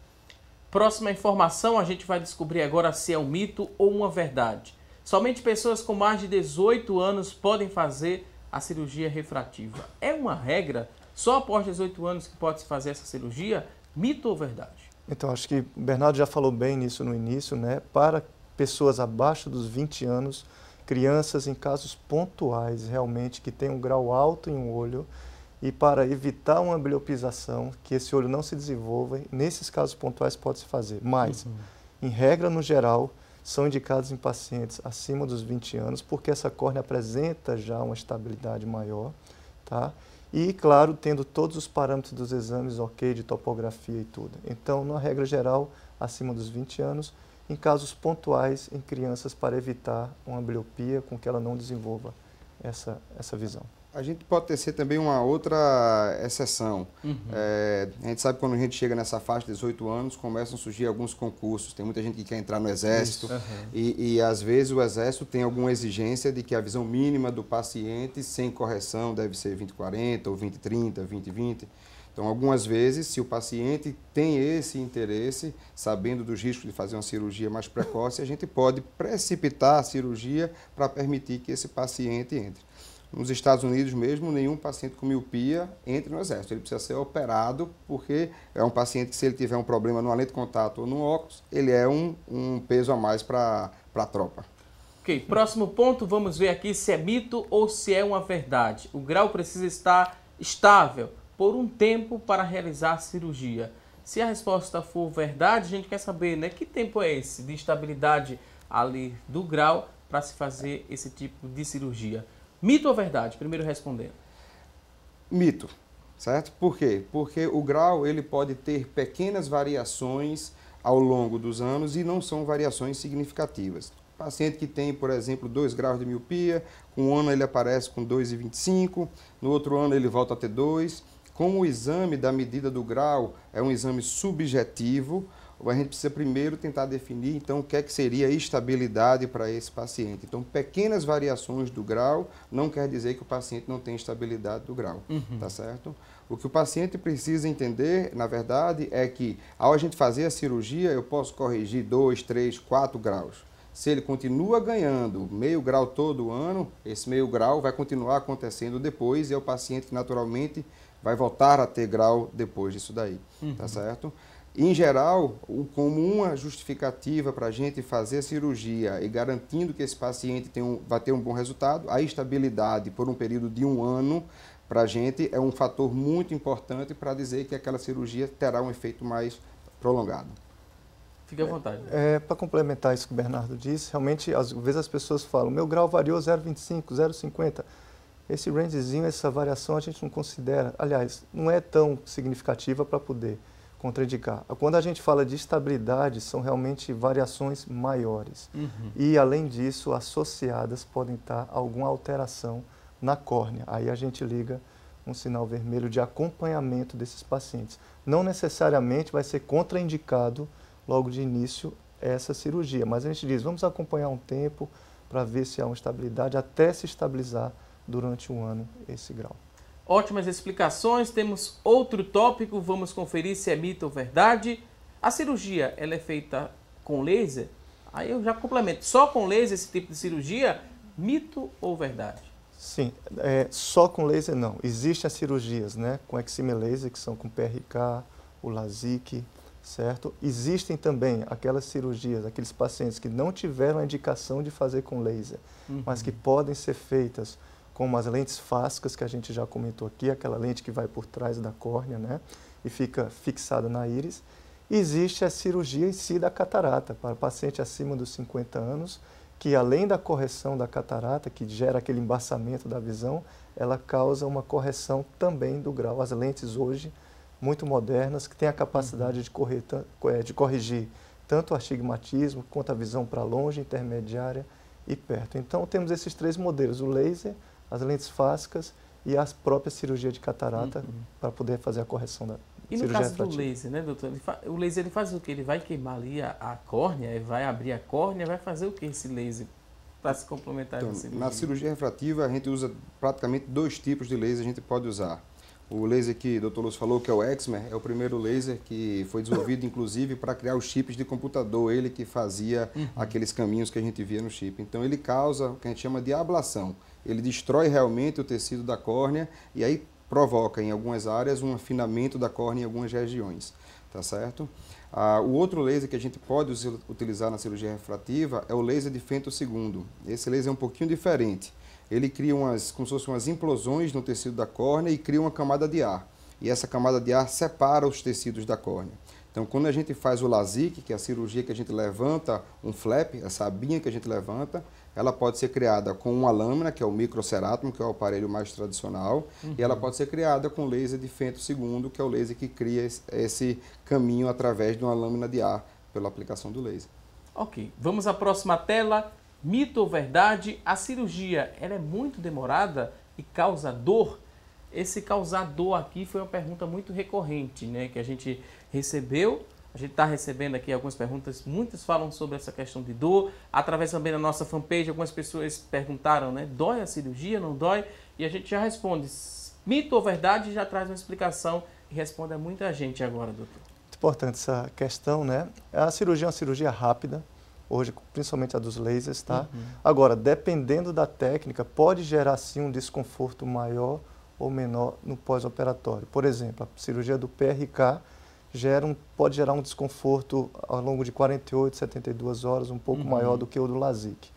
Próxima informação, a gente vai descobrir agora se é um mito ou uma verdade. Somente pessoas com mais de 18 anos podem fazer a cirurgia refrativa. É uma regra? Só após 18 anos que pode se fazer essa cirurgia? Mito ou verdade? Então, acho que o Bernardo já falou bem nisso no início, né? Para pessoas abaixo dos 20 anos, crianças em casos pontuais, realmente, que têm um grau alto em um olho, e para evitar uma ambliopização, que esse olho não se desenvolva, nesses casos pontuais pode-se fazer. Mas, em regra, no geral, são indicados em pacientes acima dos 20 anos, porque essa córnea apresenta já uma estabilidade maior, tá? E, claro, tendo todos os parâmetros dos exames ok, de topografia e tudo. Então, na regra geral, acima dos 20 anos, em casos pontuais, em crianças, para evitar uma ambliopia com que ela não desenvolva essa visão. A gente pode ter também uma outra exceção. A gente sabe que quando a gente chega nessa faixa de 18 anos, começam a surgir alguns concursos. Tem muita gente que quer entrar no Exército e às vezes o Exército tem alguma exigência de que a visão mínima do paciente sem correção deve ser 20/40 ou 20/30, 20/20. Então, algumas vezes, se o paciente tem esse interesse, sabendo dos riscos de fazer uma cirurgia mais precoce, a gente pode precipitar a cirurgia para permitir que esse paciente entre. Nos Estados Unidos mesmo, nenhum paciente com miopia entra no Exército. Ele precisa ser operado porque é um paciente que, se ele tiver um problema numa lente de contato ou no óculos, ele é um peso a mais para a tropa. Ok, próximo ponto, vamos ver aqui se é mito ou se é uma verdade. O grau precisa estar estável por um tempo para realizar a cirurgia. Se a resposta for verdade, a gente quer saber, né, que tempo é esse de estabilidade ali do grau para se fazer esse tipo de cirurgia. Mito ou verdade? Primeiro respondendo. Mito, certo? Por quê? Porque o grau ele pode ter pequenas variações ao longo dos anos e não são variações significativas. Paciente que tem, por exemplo, 2 graus de miopia, com um ano ele aparece com 2,25, no outro ano ele volta a ter 2. Como o exame da medida do grau é um exame subjetivo, a gente precisa primeiro tentar definir, então, o que é que seria estabilidade para esse paciente. Então, pequenas variações do grau não quer dizer que o paciente não tem estabilidade do grau, tá certo? O que o paciente precisa entender, na verdade, é que ao a gente fazer a cirurgia, eu posso corrigir 2, 3, 4 graus. Se ele continua ganhando meio grau todo ano, esse meio grau vai continuar acontecendo depois e é o paciente que naturalmente vai voltar a ter grau depois disso daí, tá certo? Em geral, como uma justificativa para a gente fazer a cirurgia e garantindo que esse paciente vai ter um bom resultado, a estabilidade por um período de 1 ano para a gente é um fator muito importante para dizer que aquela cirurgia terá um efeito mais prolongado. Fique à vontade. Para complementar isso que o Bernardo disse, realmente, às vezes as pessoas falam, meu grau variou 0,25, 0,50. Esse rangezinho, essa variação a gente não considera, aliás, não é tão significativa para poder contraindicar. Quando a gente fala de estabilidade, são realmente variações maiores. E, além disso, associadas podem estar alguma alteração na córnea. Aí a gente liga um sinal vermelho de acompanhamento desses pacientes. Não necessariamente vai ser contraindicado logo de início essa cirurgia, mas a gente diz, vamos acompanhar um tempo para ver se há uma estabilidade, até se estabilizar durante um ano esse grau. Ótimas explicações. Temos outro tópico, vamos conferir se é mito ou verdade. A cirurgia, ela é feita com laser? Aí eu já complemento. Só com laser esse tipo de cirurgia, mito ou verdade? Sim, só com laser não. Existem as cirurgias, né, com excimer laser, que são com PRK, o LASIK, certo? Existem também aquelas cirurgias, aqueles pacientes que não tiveram a indicação de fazer com laser, mas que podem ser feitas como as lentes fásicas, que a gente já comentou aqui, aquela lente que vai por trás da córnea, né, e fica fixada na íris. E existe a cirurgia em si da catarata, para paciente acima dos 50 anos, que além da correção da catarata, que gera aquele embaçamento da visão, ela causa uma correção também do grau. As lentes hoje, muito modernas, que têm a capacidade de corrigir tanto o astigmatismo, quanto a visão para longe, intermediária e perto. Então, temos esses três modelos, o laser, as lentes fásicas e a própria cirurgia de catarata, para poder fazer a correção da E no caso do laser, né, doutor? O laser ele faz o quê? Ele vai queimar ali a córnea, vai abrir a córnea, vai fazer o que esse laser para se complementar essa cirurgia? Na cirurgia refrativa, a gente usa praticamente dois tipos de laser a gente pode usar. O laser que o Dr. Lúcio falou, que é o excimer, é o primeiro laser que foi desenvolvido, inclusive, para criar os chips de computador. Ele que fazia aqueles caminhos que a gente via no chip. Então, ele causa o que a gente chama de ablação. Ele destrói realmente o tecido da córnea e aí provoca, em algumas áreas, um afinamento da córnea em algumas regiões, tá certo? O outro laser que a gente pode utilizar na cirurgia refrativa é o laser de femtosegundo. Esse laser é um pouquinho diferente. Ele cria como se fossem umas implosões no tecido da córnea e cria uma camada de ar. E essa camada de ar separa os tecidos da córnea. Então, quando a gente faz o LASIK, que é a cirurgia que a gente levanta um flap, essa abinha que a gente levanta, ela pode ser criada com uma lâmina, que é o microcerátomo, que é o aparelho mais tradicional, e ela pode ser criada com laser de femtosegundo, que é o laser que cria esse caminho através de uma lâmina de ar pela aplicação do laser. Ok, vamos à próxima tela. Mito ou verdade? A cirurgia, ela é muito demorada e causa dor? Esse causar dor aqui foi uma pergunta muito recorrente, né, que a gente recebeu. A gente está recebendo aqui algumas perguntas, muitas falam sobre essa questão de dor. Através também da nossa fanpage, algumas pessoas perguntaram, né, dói a cirurgia, não dói? E a gente já responde, mito ou verdade, já traz uma explicação e responde a muita gente agora, doutor. Muito importante essa questão, né? A cirurgia é uma cirurgia rápida, hoje, principalmente a dos lasers, tá? Agora, dependendo da técnica, pode gerar sim um desconforto maior ou menor no pós-operatório. Por exemplo, a cirurgia do PRK pode gerar um desconforto ao longo de 48, 72 horas, um pouco maior do que o do LASIK.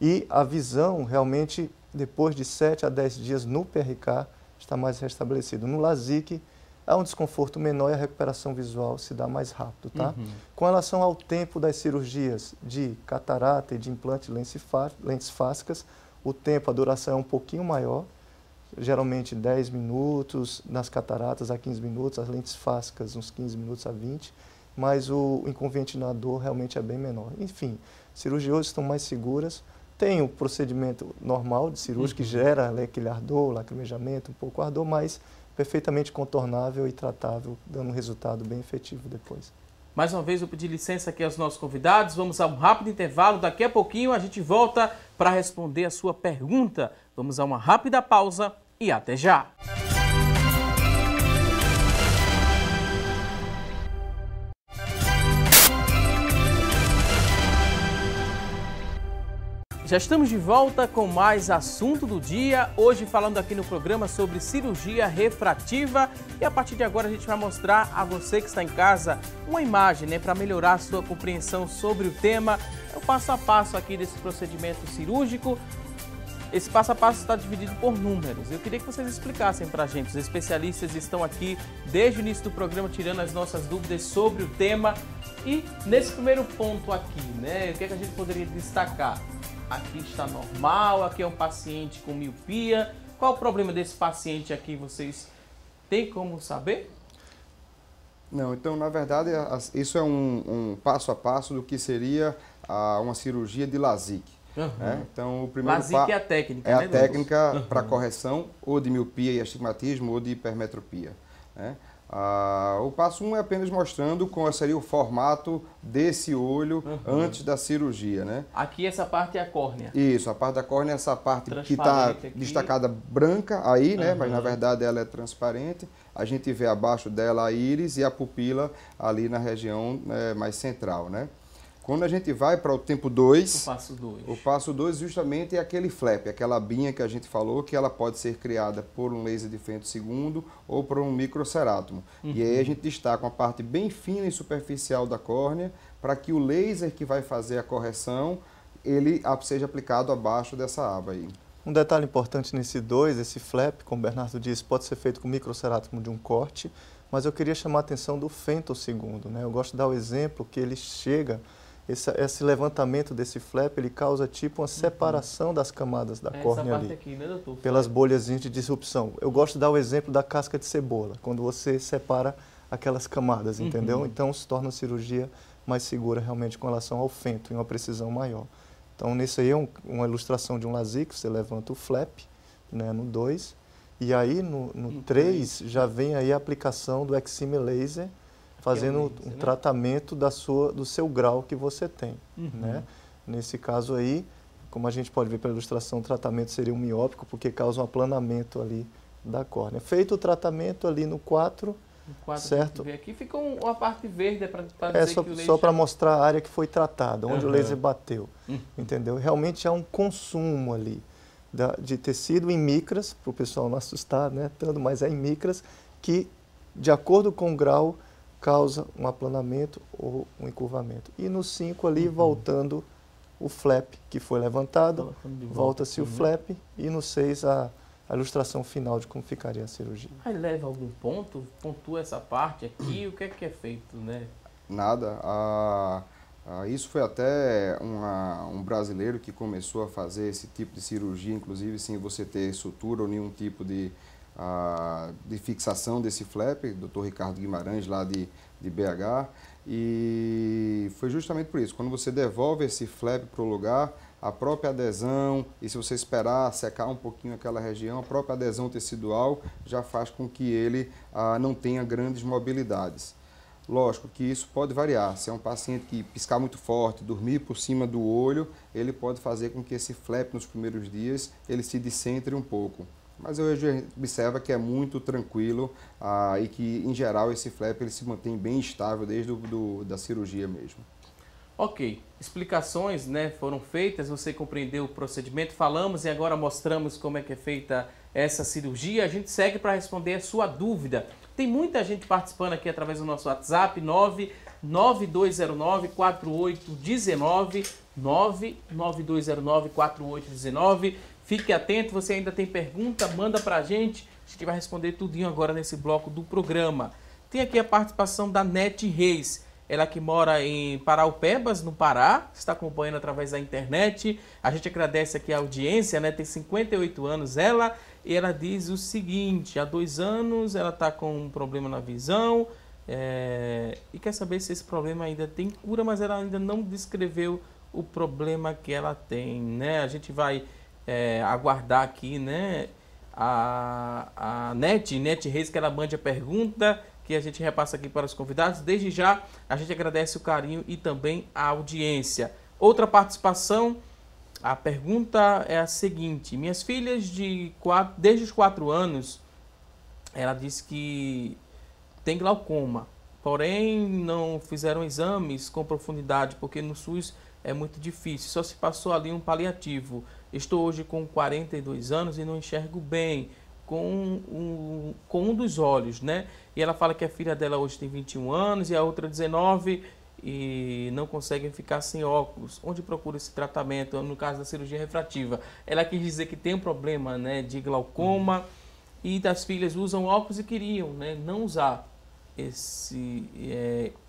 E a visão, realmente, depois de 7 a 10 dias no PRK, está mais restabelecida. No LASIK, há um desconforto menor e a recuperação visual se dá mais rápido, tá? Com relação ao tempo das cirurgias de catarata e de implante de lentes fásicas, o tempo, a duração é um pouquinho maior, geralmente 10 minutos, nas cataratas a 15 minutos, as lentes fásicas uns 15 minutos a 20, mas o inconveniente na dor realmente é bem menor. Enfim, cirurgias hoje estão mais seguras, tem o procedimento normal de cirurgia que gera aquele ardor, lacrimejamento, um pouco ardor, mas perfeitamente contornável e tratável, dando um resultado bem efetivo depois. Mais uma vez, eu pedi licença aqui aos nossos convidados. Vamos a um rápido intervalo. Daqui a pouquinho a gente volta para responder a sua pergunta. Vamos a uma rápida pausa e até já! Já estamos de volta com mais assunto do dia, hoje falando aqui no programa sobre cirurgia refrativa e a partir de agora a gente vai mostrar a você que está em casa uma imagem, né, para melhorar a sua compreensão sobre o tema, é o passo a passo aqui desse procedimento cirúrgico. esse passo a passo está dividido por números. Eu queria que vocês explicassem para a gente. Os especialistas estão aqui desde o início do programa tirando as nossas dúvidas sobre o tema. E nesse primeiro ponto aqui, né, o que é que a gente poderia destacar? Aqui está normal, aqui é um paciente com miopia. Qual o problema desse paciente aqui? Vocês têm como saber? Não, então, na verdade, isso é um passo a passo do que seria uma cirurgia de LASIK. Né? Então, o primeiro LASIK é a técnica, é né, a técnica para correção ou de miopia e astigmatismo ou de hipermetropia. Né? O passo 1 é apenas mostrando qual seria o formato desse olho antes da cirurgia. Né? Aqui essa parte é a córnea. Isso, a parte da córnea é essa parte que está destacada branca aí, né? Mas na verdade ela é transparente. A gente vê abaixo dela a íris e a pupila ali na região mais central. Né? Quando a gente vai para o tempo 2, o passo 2 justamente é aquele flap, aquela abinha que a gente falou, que ela pode ser criada por um laser de fento segundo ou por um microcerátomo. E aí a gente destaca uma parte bem fina e superficial da córnea para que o laser que vai fazer a correção, ele seja aplicado abaixo dessa aba aí. Um detalhe importante nesse 2, esse flap, como o Bernardo disse, pode ser feito com microcerátomo de um corte, mas eu queria chamar a atenção do femtosegundo, né? Eu gosto de dar o exemplo que ele chega, esse levantamento desse flap, ele causa tipo uma separação das camadas da córnea ali, aqui, né, doutor? Pelas bolhazinhas de disrupção. Eu gosto de dar o exemplo da casca de cebola, quando você separa aquelas camadas, entendeu? Então se torna a cirurgia mais segura realmente com relação ao fento, em uma precisão maior. Então, nesse aí é uma ilustração de um LASIK, você levanta o flap, né, no 2, e aí no 3 já vem aí a aplicação do Exime Laser, fazendo um tratamento do seu grau que você tem. Né? Nesse caso aí, como a gente pode ver pela ilustração, o tratamento seria um miópico, porque causa um aplanamento ali da córnea. Feito o tratamento ali no 4, certo? Aqui fica uma parte verde para dizer que o laser... Só para mostrar a área que foi tratada, onde o laser bateu, entendeu? Realmente há um consumo ali de tecido em micras, para o pessoal não assustar, né? Tanto, mas é em micras que, de acordo com o grau, causa um aplanamento ou um encurvamento. E no 5 ali, voltando o flap que foi levantado, volta-se o flap, e no 6 a ilustração final de como ficaria a cirurgia. Aí leva algum ponto? Pontua essa parte aqui? O que é feito, né? Nada. Isso foi até um brasileiro que começou a fazer esse tipo de cirurgia, inclusive sem você ter sutura ou nenhum tipo de fixação desse flap, Dr. Ricardo Guimarães, lá de BH. E foi justamente por isso. Quando você devolve esse flap para o lugar, a própria adesão, e se você esperar secar um pouquinho aquela região, a própria adesão tecidual já faz com que ele não tenha grandes mobilidades. Lógico que isso pode variar. Se é um paciente que piscar muito forte, dormir por cima do olho, ele pode fazer com que esse flap nos primeiros dias ele se descentre um pouco. Mas hoje observa que é muito tranquilo e que, em geral, esse flap ele se mantém bem estável desde da cirurgia mesmo. Ok, explicações, né, foram feitas, você compreendeu o procedimento, falamos e agora mostramos como é que é feita essa cirurgia. A gente segue para responder a sua dúvida. Tem muita gente participando aqui através do nosso WhatsApp, 99209-4819, 99209-4819. Fique atento, você ainda tem pergunta, manda para a gente vai responder tudinho agora nesse bloco do programa. Tem aqui a participação da Nete Reis, ela que mora em Paraupebas, no Pará, está acompanhando através da internet. A gente agradece aqui a audiência, né? Tem 58 anos ela, e ela diz o seguinte: há 2 anos ela está com um problema na visão e quer saber se esse problema ainda tem cura, mas ela ainda não descreveu o problema que ela tem, né? A gente vai aguardar aqui, né? A Nete Reis, que ela mande a pergunta, que a gente repassa aqui para os convidados. Desde já, a gente agradece o carinho e também a audiência. Outra participação, a pergunta é a seguinte: minhas filhas desde os 4 anos, ela disse que tem glaucoma, porém não fizeram exames com profundidade, porque no SUS é muito difícil, só se passou ali um paliativo. Estou hoje com 42 anos e não enxergo bem com um dos olhos, né? E ela fala que a filha dela hoje tem 21 anos e a outra 19 e não conseguem ficar sem óculos. Onde procura esse tratamento? No caso da cirurgia refrativa, ela quis dizer que tem um problema, né, de glaucoma e das filhas usam óculos e queriam, né, não usar esse...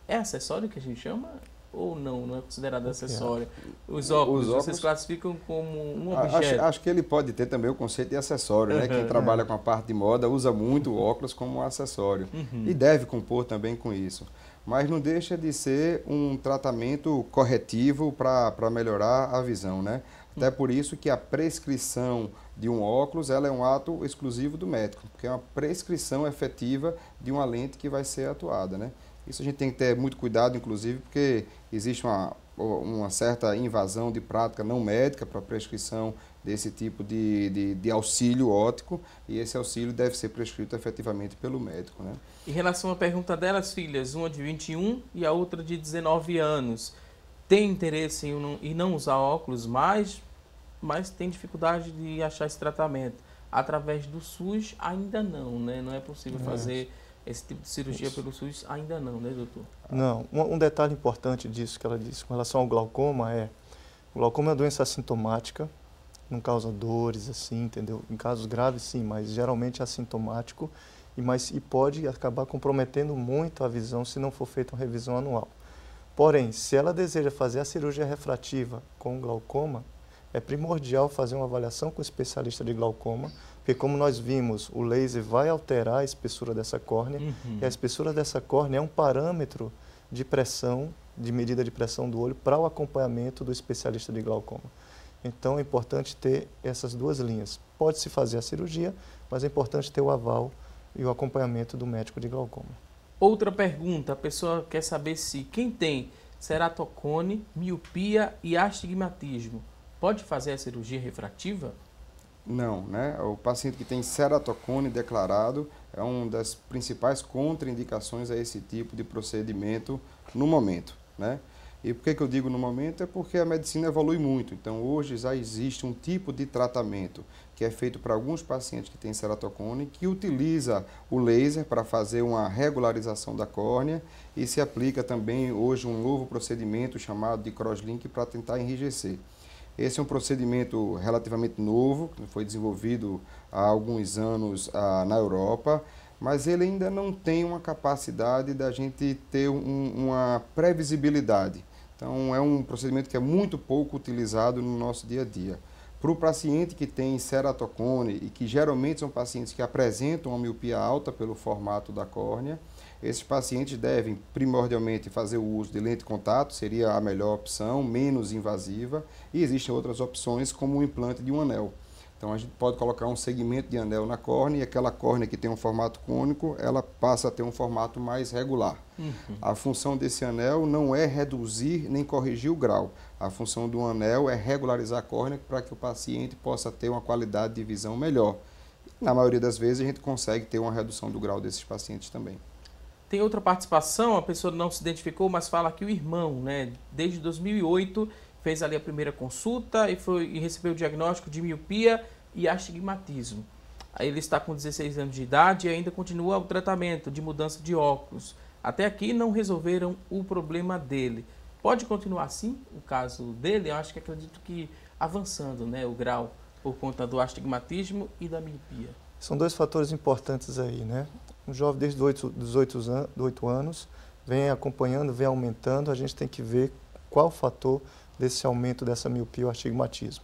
É acessório que a gente chama? Ou não é considerado acessório? Os óculos, vocês classificam como um objeto? Acho que ele pode ter também o conceito de acessório, né? Quem trabalha com a parte de moda usa muito o óculos como um acessório. E deve compor também com isso. Mas não deixa de ser um tratamento corretivo para melhorar a visão, né? Até por isso que a prescrição de um óculos ela é um ato exclusivo do médico, porque é uma prescrição efetiva de uma lente que vai ser atuada, né? Isso a gente tem que ter muito cuidado, inclusive, porque existe uma certa invasão de prática não médica para a prescrição desse tipo de auxílio óptico, e esse auxílio deve ser prescrito efetivamente pelo médico, né? Em relação à pergunta delas, filhas, uma de 21 e a outra de 19 anos, tem interesse em não usar óculos, mas tem dificuldade de achar esse tratamento. Através do SUS, ainda não, né? Não é possível fazer esse tipo de cirurgia pelo SUS, ainda não, né, doutor? Não. Um detalhe importante disso que ela disse com relação ao glaucoma o glaucoma é uma doença assintomática, não causa dores, assim, entendeu? Em casos graves, sim, mas geralmente é assintomático e pode acabar comprometendo muito a visão se não for feita uma revisão anual. Porém, se ela deseja fazer a cirurgia refrativa com glaucoma, é primordial fazer uma avaliação com o especialista de glaucoma, porque como nós vimos, o laser vai alterar a espessura dessa córnea, e a espessura dessa córnea é um parâmetro de pressão, de medida de pressão do olho para o acompanhamento do especialista de glaucoma. Então é importante ter essas duas linhas. Pode-se fazer a cirurgia, mas é importante ter o aval e o acompanhamento do médico de glaucoma. Outra pergunta, a pessoa quer saber se quem tem ceratocone, miopia e astigmatismo pode fazer a cirurgia refrativa? Não, né? O paciente que tem ceratocone declarado é uma das principais contraindicações a esse tipo de procedimento no momento, né? E por que eu digo no momento? É porque a medicina evolui muito. Então, hoje já existe um tipo de tratamento que é feito para alguns pacientes que têm ceratocone, que utiliza o laser para fazer uma regularização da córnea e se aplica também hoje um novo procedimento chamado de crosslink para tentar enrijecer. Esse é um procedimento relativamente novo, que foi desenvolvido há alguns anos na Europa, mas ele ainda não tem uma capacidade da gente ter uma previsibilidade. Então, é um procedimento que é muito pouco utilizado no nosso dia a dia. Para o paciente que tem ceratocone e que geralmente são pacientes que apresentam uma miopia alta pelo formato da córnea, esses pacientes devem primordialmente fazer o uso de lente de contato, seria a melhor opção, menos invasiva, e existem outras opções como o implante de um anel. Então a gente pode colocar um segmento de anel na córnea e aquela córnea que tem um formato cônico, ela passa a ter um formato mais regular. A função desse anel não é reduzir nem corrigir o grau. A função do anel é regularizar a córnea para que o paciente possa ter uma qualidade de visão melhor. Na maioria das vezes a gente consegue ter uma redução do grau desses pacientes também. Tem outra participação, a pessoa não se identificou, mas fala que o irmão, né, desde 2008, fez ali a primeira consulta e recebeu o diagnóstico de miopia e astigmatismo. Aí ele está com 16 anos de idade e ainda continua o tratamento de mudança de óculos. Até aqui não resolveram o problema dele. Pode continuar assim o caso dele? Eu acho que acredito que avançando, né, o grau por conta do astigmatismo e da miopia. São dois fatores importantes aí, né? Um jovem desde os 8 anos vem acompanhando, vem aumentando, a gente tem que ver qual o fator desse aumento dessa miopia ou astigmatismo.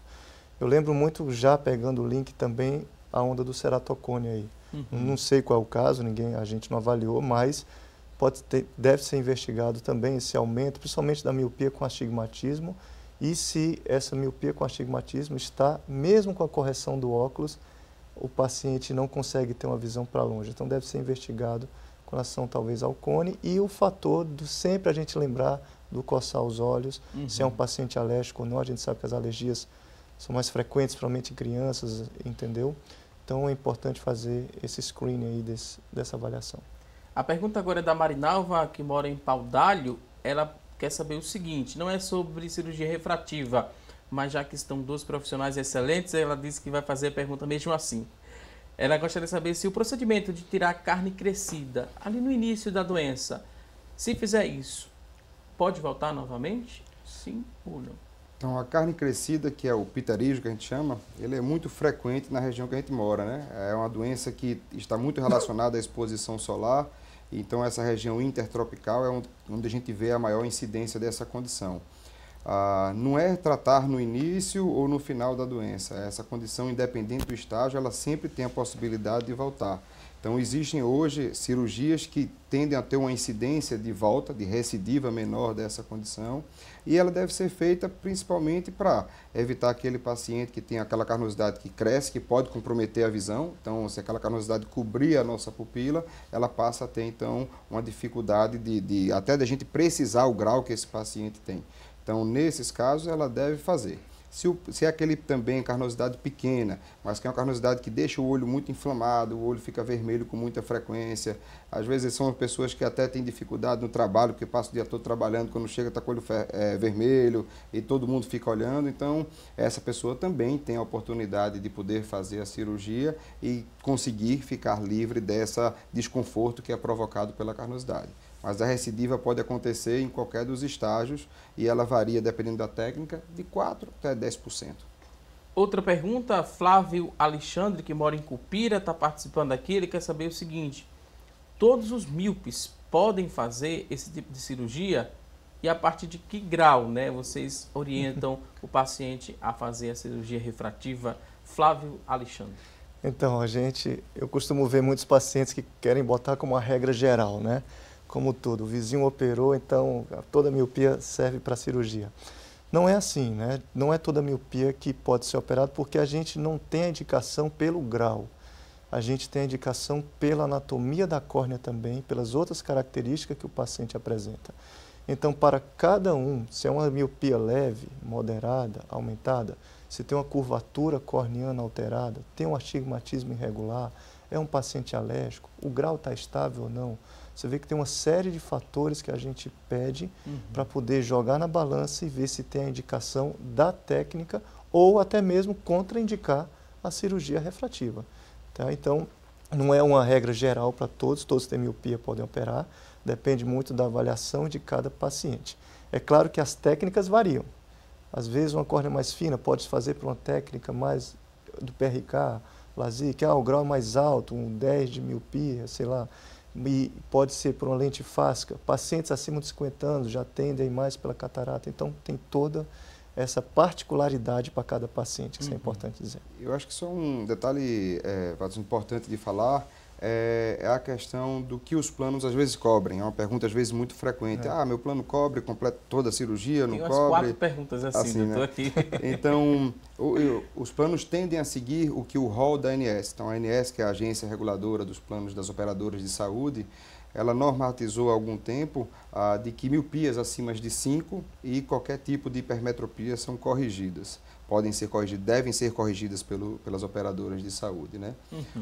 Eu lembro muito, já pegando o link também, a onda do ceratocone aí. Não sei qual é o caso, a gente não avaliou, mas deve ser investigado também esse aumento, principalmente da miopia com astigmatismo, e se essa miopia com astigmatismo está, mesmo com a correção do óculos, o paciente não consegue ter uma visão para longe. Então deve ser investigado com relação talvez ao cone e o fator do sempre a gente lembrar do coçar os olhos, se é um paciente alérgico ou não. A gente sabe que as alergias são mais frequentes, principalmente em crianças, entendeu? Então é importante fazer esse screening aí dessa avaliação. A pergunta agora é da Marinalva, que mora em Paudalho. Ela quer saber o seguinte, não é sobre cirurgia refrativa, mas já que estão dois profissionais excelentes, ela disse que vai fazer a pergunta mesmo assim. Ela gostaria de saber se o procedimento de tirar a carne crescida, ali no início da doença, se fizer isso, pode voltar novamente? Sim ou não? Então, a carne crescida, que é o pterígio que a gente chama, ele é muito frequente na região que a gente mora, né? É uma doença que está muito relacionada à exposição solar, então essa região intertropical é onde a gente vê a maior incidência dessa condição. Não é tratar no início ou no final da doença, essa condição, independente do estágio, ela sempre tem a possibilidade de voltar. Então, existem hoje cirurgias que tendem a ter uma incidência de volta, de recidiva menor dessa condição, e ela deve ser feita principalmente para evitar aquele paciente que tem aquela carnosidade que cresce, que pode comprometer a visão. Então, se aquela carnosidade cobrir a nossa pupila, ela passa a ter, então, uma dificuldade até da gente precisar o grau que esse paciente tem. Então, nesses casos, ela deve fazer. Se é aquele também carnosidade pequena, mas que é uma carnosidade que deixa o olho muito inflamado, o olho fica vermelho com muita frequência, às vezes são pessoas que até têm dificuldade no trabalho, porque passa o dia todo trabalhando, quando chega está com o olho vermelho e todo mundo fica olhando, então essa pessoa também tem a oportunidade de poder fazer a cirurgia e conseguir ficar livre desse desconforto que é provocado pela carnosidade. Mas a recidiva pode acontecer em qualquer dos estágios e ela varia, dependendo da técnica, de 4% até 10%. Outra pergunta, Flávio Alexandre, que mora em Cupira, está participando aqui. Ele quer saber o seguinte: todos os míopes podem fazer esse tipo de cirurgia? E a partir de que grau, né, vocês orientam o paciente a fazer a cirurgia refrativa? Flávio Alexandre. Então, eu costumo ver muitos pacientes que querem botar como uma regra geral, né? Como tudo, o vizinho operou, então toda miopia serve para cirurgia. Não é assim, né? Não é toda miopia que pode ser operada, porque a gente não tem a indicação pelo grau. A gente tem a indicação pela anatomia da córnea também, pelas outras características que o paciente apresenta. Então, para cada um, se é uma miopia leve, moderada, aumentada, se tem uma curvatura corneana alterada, tem um astigmatismo irregular, é um paciente alérgico, o grau está estável ou não, você vê que tem uma série de fatores que a gente pede para poder jogar na balança e ver se tem a indicação da técnica ou até mesmo contraindicar a cirurgia refrativa. Tá? Então, não é uma regra geral para todos que têm miopia podem operar, depende muito da avaliação de cada paciente. É claro que as técnicas variam. Às vezes, uma córnea mais fina pode se fazer por uma técnica mais do PRK, LASIK, o grau é mais alto, um 10 de miopia, sei lá. E pode ser por uma lente fáscica. Pacientes acima de 50 anos já tendem mais pela catarata. Então, tem toda essa particularidade para cada paciente, isso é importante dizer. Eu acho que só um detalhe importante de falar é a questão do que os planos às vezes cobrem. É uma pergunta às vezes muito frequente. Meu plano cobre toda a cirurgia, não cobre? Tem umas 4 perguntas assim, eu estou aqui. Então, os planos tendem a seguir o que o rol da ANS. Então, a ANS, que é a agência reguladora dos planos das operadoras de saúde, ela normatizou há algum tempo de que miopias acima de 5 e qualquer tipo de hipermetropia são corrigidas. Podem ser corrigidas, devem ser corrigidas pelas operadoras de saúde, né?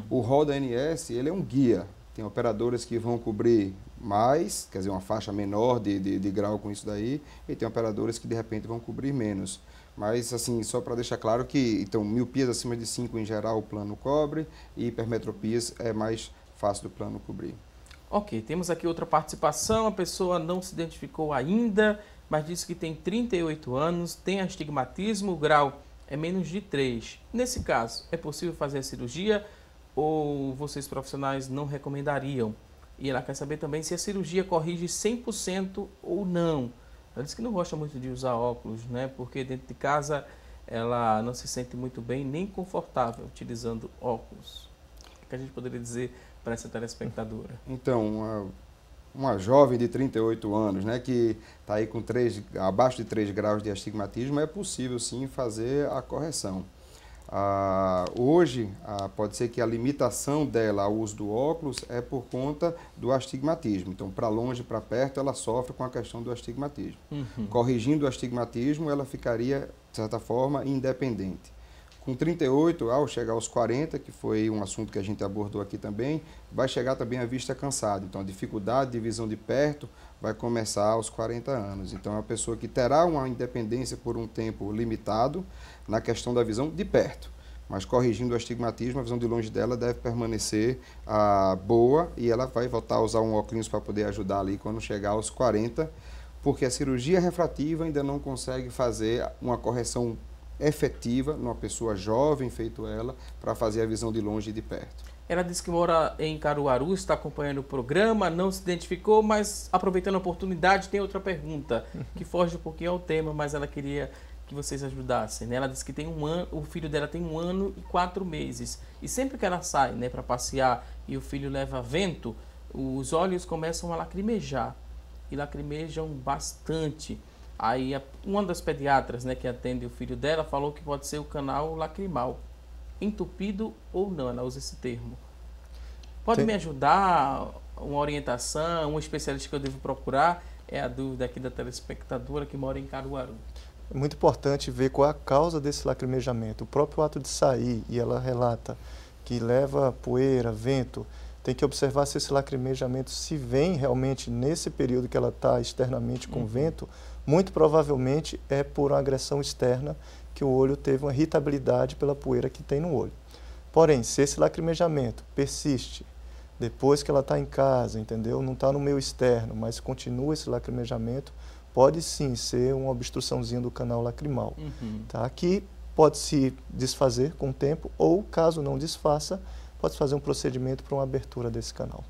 O rol da ANS, ele é um guia. Tem operadoras que vão cobrir mais, quer dizer, uma faixa menor de grau com isso daí, e tem operadoras que de repente vão cobrir menos. Mas, assim, só para deixar claro que, então, miopias acima de 5 em geral o plano cobre e hipermetropias é mais fácil do plano cobrir. Ok, temos aqui outra participação, a pessoa não se identificou ainda, mas disse que tem 38 anos, tem astigmatismo, o grau é menos de 3. Nesse caso, é possível fazer a cirurgia ou vocês profissionais não recomendariam? E ela quer saber também se a cirurgia corrige 100% ou não. Ela disse que não gosta muito de usar óculos, né? Porque dentro de casa ela não se sente muito bem nem confortável utilizando óculos. O que a gente poderia dizer para essa telespectadora? Então, uma jovem de 38 anos, né, que está aí com abaixo de 3 graus de astigmatismo, é possível sim fazer a correção. Hoje, pode ser que a limitação dela ao uso do óculos é por conta do astigmatismo. Então, para longe, para perto, ela sofre com a questão do astigmatismo. Corrigindo o astigmatismo, ela ficaria, de certa forma, independente. Com 38, ao chegar aos 40, que foi um assunto que a gente abordou aqui também, vai chegar também a vista cansada. Então, a dificuldade de visão de perto vai começar aos 40 anos. Então, é uma pessoa que terá uma independência por um tempo limitado na questão da visão de perto. Mas, corrigindo o astigmatismo, a visão de longe dela deve permanecer boa e ela vai voltar a usar um óculos para poder ajudar ali quando chegar aos 40, porque a cirurgia refrativa ainda não consegue fazer uma correção efetiva numa pessoa jovem, feito ela, para fazer a visão de longe e de perto. Ela disse que mora em Caruaru, está acompanhando o programa, não se identificou, mas aproveitando a oportunidade, tem outra pergunta, que foge um pouquinho ao tema, mas ela queria que vocês ajudassem, né? Ela disse que tem o filho dela tem 1 ano e 4 meses, e sempre que ela sai, né, para passear e o filho leva vento, os olhos começam a lacrimejar, e lacrimejam bastante. Aí uma das pediatras, né, que atende o filho dela falou que pode ser o canal lacrimal, entupido ou não, ela usa esse termo. Pode me ajudar? Uma orientação, um especialista que eu devo procurar? É a dúvida aqui da telespectadora que mora em Caruaru. É muito importante ver qual é a causa desse lacrimejamento. O próprio ato de sair, e ela relata que leva poeira, vento, tem que observar se esse lacrimejamento se vem realmente nesse período que ela está externamente com vento, muito provavelmente é por uma agressão externa que o olho teve uma irritabilidade pela poeira que tem no olho. Porém, se esse lacrimejamento persiste depois que ela está em casa, entendeu? Não está no meio externo, mas continua esse lacrimejamento, pode sim ser uma obstruçãozinha do canal lacrimal, tá? Que pode se desfazer com o tempo ou, caso não desfaça, pode fazer um procedimento para uma abertura desse canal.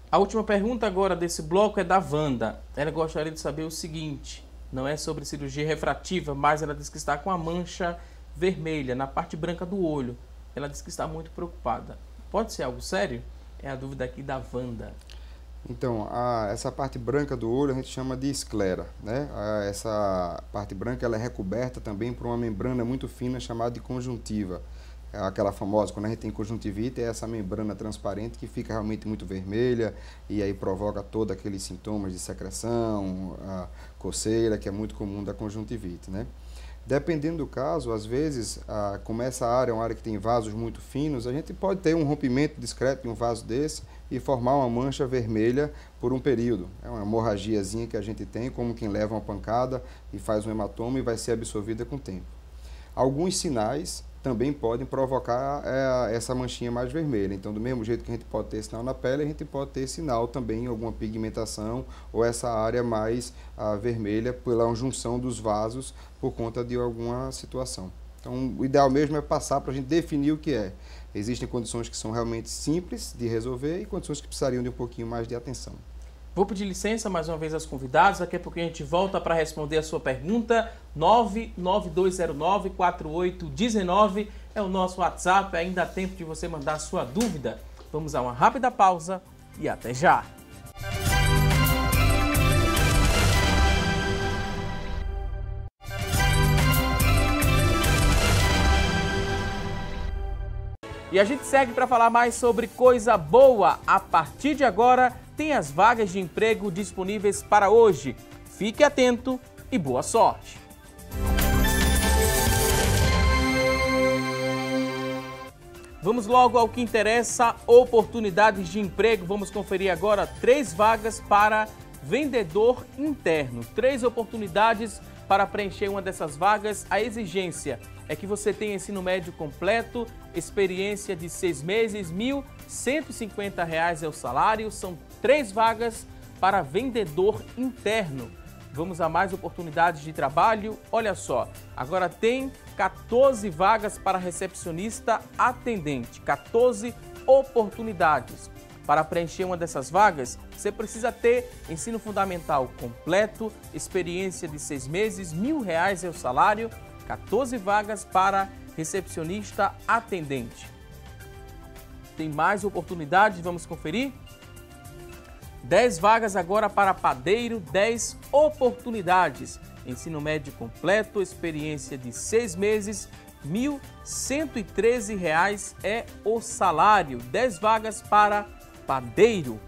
A última pergunta agora desse bloco é da Wanda. Ela gostaria de saber o seguinte, não é sobre cirurgia refrativa, mas ela diz que está com a mancha vermelha na parte branca do olho. Ela diz que está muito preocupada. Pode ser algo sério? É a dúvida aqui da Wanda. Então, essa parte branca do olho a gente chama de esclera, né? Essa parte branca ela é recoberta também por uma membrana muito fina chamada de conjuntiva. É aquela famosa, quando a gente tem conjuntivite, é essa membrana transparente que fica realmente muito vermelha e aí provoca todos aqueles sintomas de secreção, a coceira, que é muito comum da conjuntivite, né? Dependendo do caso, às vezes, como essa área é uma área que tem vasos muito finos, a gente pode ter um rompimento discreto de um vaso desse e formar uma mancha vermelha por um período. É uma hemorragiazinha que a gente tem, como quem leva uma pancada e faz um hematoma e vai ser absorvida com o tempo. Alguns sinais também podem provocar essa manchinha mais vermelha. Então, do mesmo jeito que a gente pode ter sinal na pele, a gente pode ter sinal também em alguma pigmentação ou essa área mais vermelha pela junção dos vasos por conta de alguma situação. Então, o ideal mesmo é passar para a gente definir o que é. Existem condições que são realmente simples de resolver e condições que precisariam de um pouquinho mais de atenção. Vou pedir licença mais uma vez aos convidados, daqui a pouco a gente volta para responder a sua pergunta. 99209-4819 é o nosso WhatsApp, ainda há tempo de você mandar a sua dúvida. Vamos a uma rápida pausa e até já! E a gente segue para falar mais sobre coisa boa. A partir de agora, tem as vagas de emprego disponíveis para hoje. Fique atento e boa sorte! Vamos logo ao que interessa, oportunidades de emprego. Vamos conferir agora 3 vagas para vendedor interno. 3 oportunidades para preencher uma dessas vagas. A exigência é que você tenha ensino médio completo, experiência de 6 meses, R$ 1.150 é o salário. São 3 vagas para vendedor interno. Vamos a mais oportunidades de trabalho. Olha só, agora tem 14 vagas para recepcionista atendente. 14 oportunidades. Para preencher uma dessas vagas, você precisa ter ensino fundamental completo, experiência de 6 meses, R$ 1.000 é o salário. 14 vagas para recepcionista atendente. Tem mais oportunidades, vamos conferir? 10 vagas agora para padeiro, 10 oportunidades. Ensino médio completo, experiência de 6 meses, R$ 1.113 é o salário. 10 vagas para padeiro.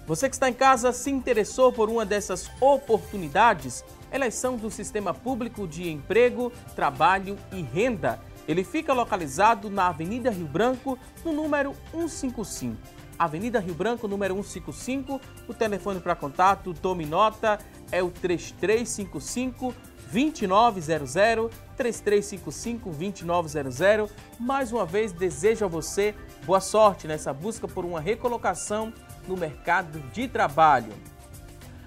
Você que está em casa se interessou por uma dessas oportunidades? Elas são do Sistema Público de Emprego, Trabalho e Renda. Ele fica localizado na Avenida Rio Branco, no número 155. Avenida Rio Branco, número 155. O telefone para contato, tome nota, é o 3355-2900, 3355-2900. Mais uma vez, desejo a você boa sorte nessa busca por uma recolocação no mercado de trabalho.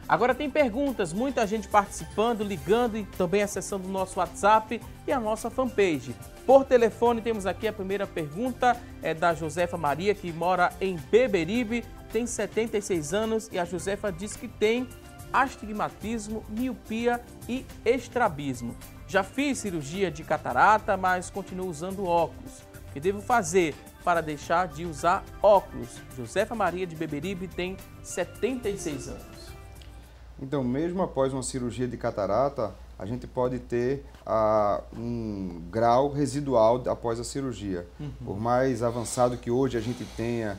Agora tem perguntas, muita gente participando, ligando e também acessando o nosso WhatsApp e a nossa fanpage. Por telefone temos aqui a primeira pergunta, é da Josefa Maria, que mora em Beberibe, tem 76 anos e a Josefa diz que tem astigmatismo, miopia e estrabismo. Já fiz cirurgia de catarata, mas continuo usando óculos. O que devo fazer para deixar de usar óculos? Josefa Maria de Beberibe tem 76 anos. Então, mesmo após uma cirurgia de catarata, a gente pode ter um grau residual após a cirurgia. Por mais avançado que hoje a gente tenha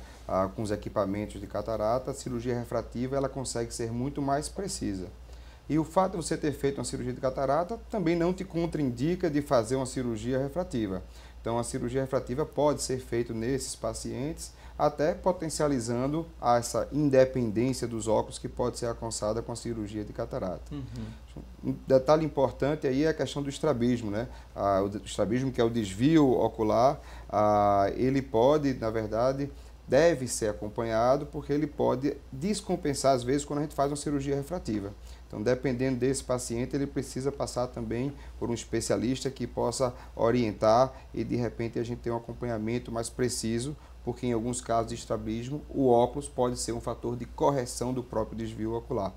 com os equipamentos de catarata, a cirurgia refrativa ela consegue ser muito mais precisa. E o fato de você ter feito uma cirurgia de catarata também não te contraindica de fazer uma cirurgia refrativa. Então, a cirurgia refrativa pode ser feita nesses pacientes, até potencializando essa independência dos óculos que pode ser alcançada com a cirurgia de catarata. Um detalhe importante aí é a questão do estrabismo, né? O estrabismo, que é o desvio ocular, ele pode, na verdade, deve ser acompanhado, porque ele pode descompensar, às vezes, quando a gente faz uma cirurgia refrativa. Então, dependendo desse paciente, ele precisa passar também por um especialista que possa orientar e, de repente, a gente ter um acompanhamento mais preciso, porque em alguns casos de estrabismo, o óculos pode ser um fator de correção do próprio desvio ocular.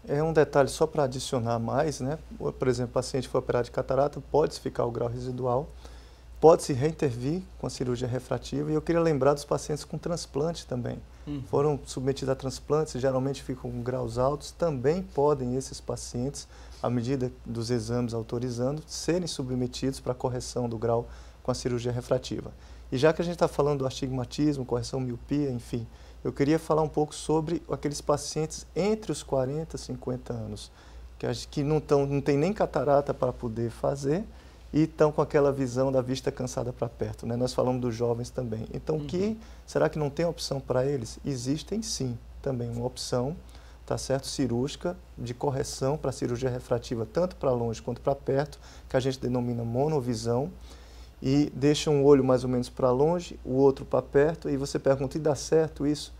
É um detalhe só para adicionar mais, né? Por exemplo, o paciente foi operado de catarata, pode ficar o grau residual, pode-se reintervir com a cirurgia refrativa, e eu queria lembrar dos pacientes com transplante também. Foram submetidos a transplantes, geralmente ficam com graus altos, também podem esses pacientes, à medida dos exames autorizando, serem submetidos para correção do grau com a cirurgia refrativa. E já que a gente está falando do astigmatismo, correção miopia, enfim, eu queria falar um pouco sobre aqueles pacientes entre os 40 e 50 anos, que não tem nem catarata para poder fazer e estão com aquela visão da vista cansada para perto, né? Nós falamos dos jovens também. Então, será que não tem opção para eles? Existem sim, também uma opção, tá certo, cirúrgica, de correção para cirurgia refrativa, tanto para longe quanto para perto, que a gente denomina monovisão, e deixa um olho mais ou menos para longe, o outro para perto, e você pergunta, e dá certo isso?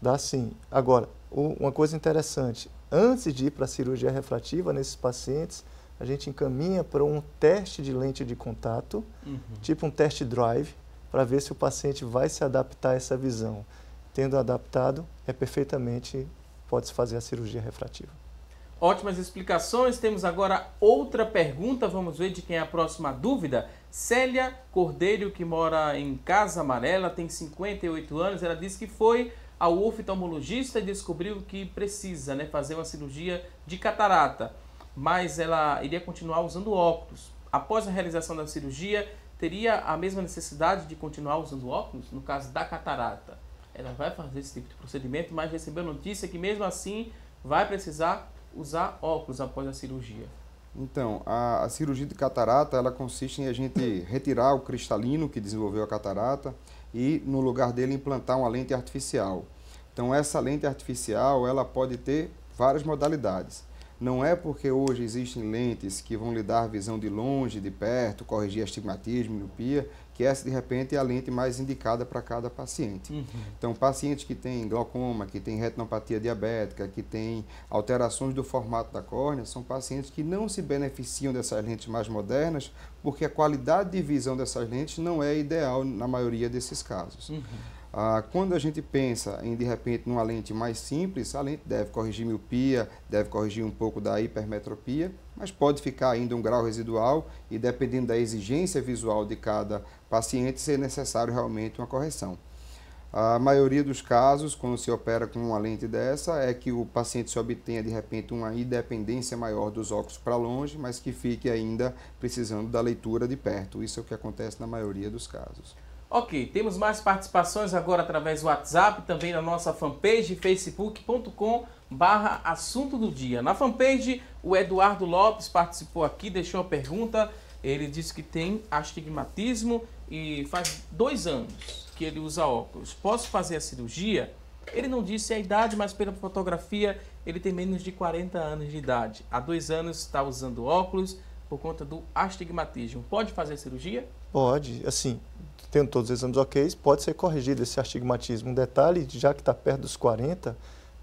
Dá sim. Agora, uma coisa interessante, antes de ir para a cirurgia refrativa, nesses pacientes, a gente encaminha para um teste de lente de contato, tipo um test drive, para ver se o paciente vai se adaptar a essa visão. Tendo adaptado, pode-se fazer a cirurgia refrativa. Ótimas explicações. Temos agora outra pergunta. Vamos ver de quem é a próxima dúvida. Célia Cordeiro, que mora em Casa Amarela, tem 58 anos. Ela disse que foi ao oftalmologista e descobriu que precisa, né, fazer uma cirurgia de catarata, mas ela iria continuar usando óculos. Após a realização da cirurgia, teria a mesma necessidade de continuar usando óculos? No caso da catarata, ela vai fazer esse tipo de procedimento, mas recebeu notícia que mesmo assim vai precisar usar óculos após a cirurgia. Então, a cirurgia de catarata, ela consiste em a gente retirar o cristalino que desenvolveu a catarata e, no lugar dele, implantar uma lente artificial. Então, essa lente artificial, ela pode ter várias modalidades. Não é porque hoje existem lentes que vão lhe dar visão de longe, de perto, corrigir astigmatismo, miopia, que essa, de repente, é a lente mais indicada para cada paciente. Então, pacientes que têm glaucoma, que têm retinopatia diabética, que têm alterações do formato da córnea, são pacientes que não se beneficiam dessas lentes mais modernas, porque a qualidade de visão dessas lentes não é ideal na maioria desses casos. Quando a gente pensa em, de repente, numa lente mais simples, a lente deve corrigir miopia, deve corrigir um pouco da hipermetropia, mas pode ficar ainda um grau residual e, dependendo da exigência visual de cada paciente, ser necessário realmente uma correção. A maioria dos casos, quando se opera com uma lente dessa, é que o paciente se obtenha, de repente, uma independência maior dos óculos para longe, mas que fique ainda precisando da leitura de perto. Isso é o que acontece na maioria dos casos. Ok, temos mais participações agora através do WhatsApp, também na nossa fanpage, facebook.com/assunto do dia. Na fanpage, o Eduardo Lopes participou aqui, deixou a pergunta. Ele disse que tem astigmatismo e faz 2 anos que ele usa óculos. Posso fazer a cirurgia? Ele não disse a idade, mas pela fotografia ele tem menos de 40 anos de idade. Há 2 anos está usando óculos por conta do astigmatismo. Pode fazer a cirurgia? Pode, assim, tendo todos os exames ok, pode ser corrigido esse astigmatismo. Um detalhe, já que está perto dos 40,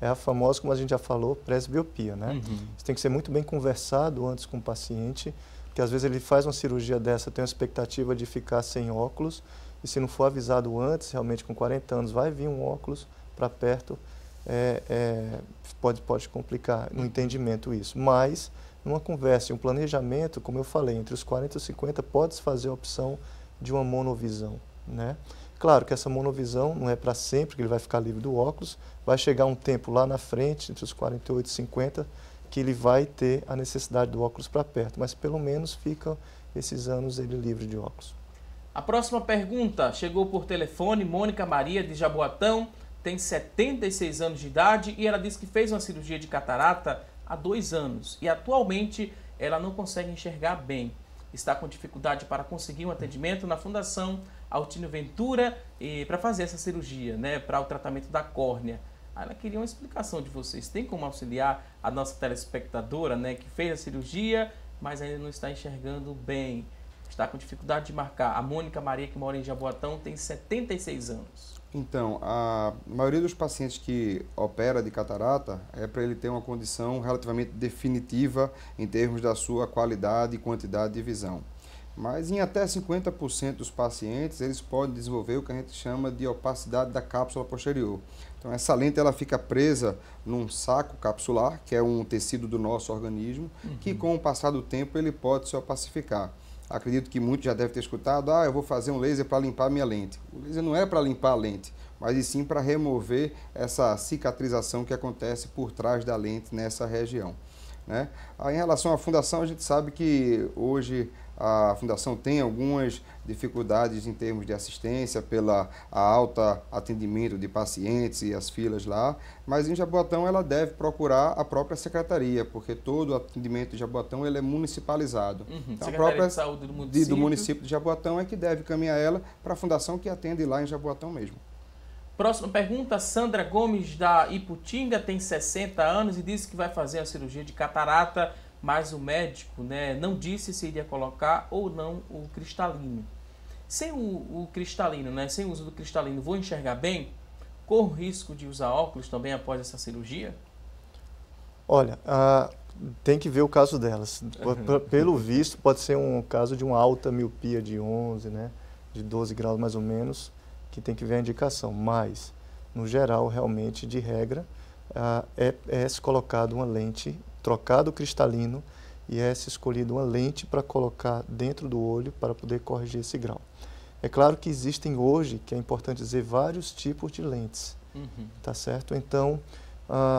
é a famosa, como a gente já falou, presbiopia, né? Isso tem que ser muito bem conversado antes com o paciente, porque às vezes ele faz uma cirurgia dessa, tem uma expectativa de ficar sem óculos, e se não for avisado antes, realmente com 40 anos vai vir um óculos para perto, pode complicar no entendimento isso. Mas, numa conversa, um planejamento, como eu falei, entre os 40 e os 50, pode-se fazer a opção de uma monovisão, né? Claro que essa monovisão não é para sempre, que ele vai ficar livre do óculos, vai chegar um tempo lá na frente, entre os 48 e 50, que ele vai ter a necessidade do óculos para perto, mas pelo menos fica esses anos ele livre de óculos. A próxima pergunta chegou por telefone, Mônica Maria de Jaboatão, tem 76 anos de idade e ela disse que fez uma cirurgia de catarata há 2 anos e atualmente ela não consegue enxergar bem. Está com dificuldade para conseguir um atendimento na Fundação Altino Ventura para fazer essa cirurgia, né, para o tratamento da córnea. Ela queria uma explicação de vocês. Tem como auxiliar a nossa telespectadora, né, que fez a cirurgia, mas ainda não está enxergando bem. Está com dificuldade de marcar. A Mônica Maria, que mora em Jaboatão, tem 76 anos. Então, a maioria dos pacientes que opera de catarata é para ele ter uma condição relativamente definitiva em termos da sua qualidade e quantidade de visão. Mas em até 50% dos pacientes, eles podem desenvolver o que a gente chama de opacidade da cápsula posterior. Então, essa lente ela fica presa num saco capsular, que é um tecido do nosso organismo, que com o passar do tempo ele pode se opacificar. Acredito que muitos já devem ter escutado, eu vou fazer um laser para limpar minha lente. O laser não é para limpar a lente, mas e sim para remover essa cicatrização que acontece por trás da lente nessa região, né? Em relação à fundação, a gente sabe que hoje a fundação tem algumas dificuldades em termos de assistência pela alta atendimento de pacientes e as filas lá, mas em Jaboatão ela deve procurar a própria secretaria, porque todo o atendimento de Jaboatão ele é municipalizado. Então, a própria de Saúde do município de Jaboatão é que deve caminhar ela para a fundação que atende lá em Jaboatão mesmo. Próxima pergunta, Sandra Gomes da Iputinga, tem 60 anos e disse que vai fazer a cirurgia de catarata, mas o médico, né, não disse se iria colocar ou não o cristalino. Sem o cristalino, né, sem o uso do cristalino, vou enxergar bem? Corro risco de usar óculos também após essa cirurgia? Olha, tem que ver o caso delas. Pelo visto, pode ser um caso de uma alta miopia de 11, né, de 12 graus mais ou menos, que tem que ver a indicação. Mas, no geral, realmente, de regra, é-se colocado uma lente, trocado o cristalino, e é-se escolhido uma lente para colocar dentro do olho para poder corrigir esse grau. É claro que existem hoje, que é importante dizer, vários tipos de lentes, tá certo? Então,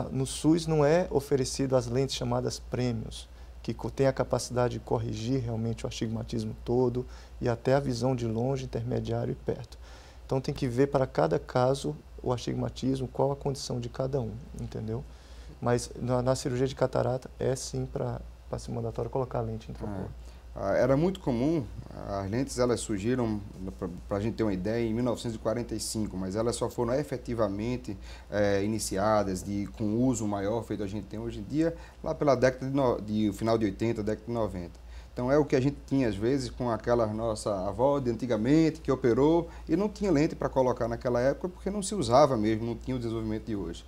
no SUS não é oferecido as lentes chamadas premiums, que tem a capacidade de corrigir realmente o astigmatismo todo e até a visão de longe, intermediário e perto. Então tem que ver para cada caso o astigmatismo, qual a condição de cada um, entendeu? Mas na cirurgia de catarata é sim para ser mandatório colocar a lente intraocular. Era muito comum, as lentes elas surgiram, para a gente ter uma ideia, em 1945, mas elas só foram efetivamente iniciadas com uso maior feito a gente tem hoje em dia, lá pela década de final de 80, década de 90. Então é o que a gente tinha às vezes com aquela nossa avó de antigamente que operou e não tinha lente para colocar naquela época porque não se usava mesmo, não tinha o desenvolvimento de hoje.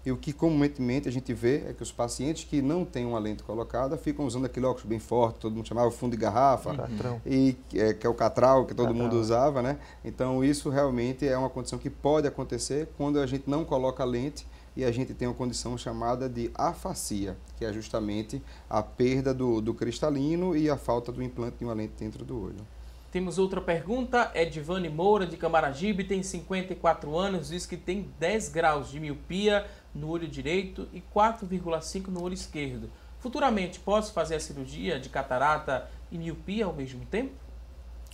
E o que comumente a gente vê é que os pacientes que não têm uma lente colocada ficam usando aquele óculos bem forte, todo mundo chamava fundo de garrafa, que é o catral que todo mundo usava, né? Então isso realmente é uma condição que pode acontecer quando a gente não coloca a lente e a gente tem uma condição chamada de afasia, que é justamente a perda do cristalino e a falta do implante de uma lente dentro do olho. Temos outra pergunta, Edivane Moura, de Camaragibe, tem 54 anos, diz que tem 10 graus de miopia no olho direito e 4,5 no olho esquerdo. Futuramente, posso fazer a cirurgia de catarata e miopia ao mesmo tempo?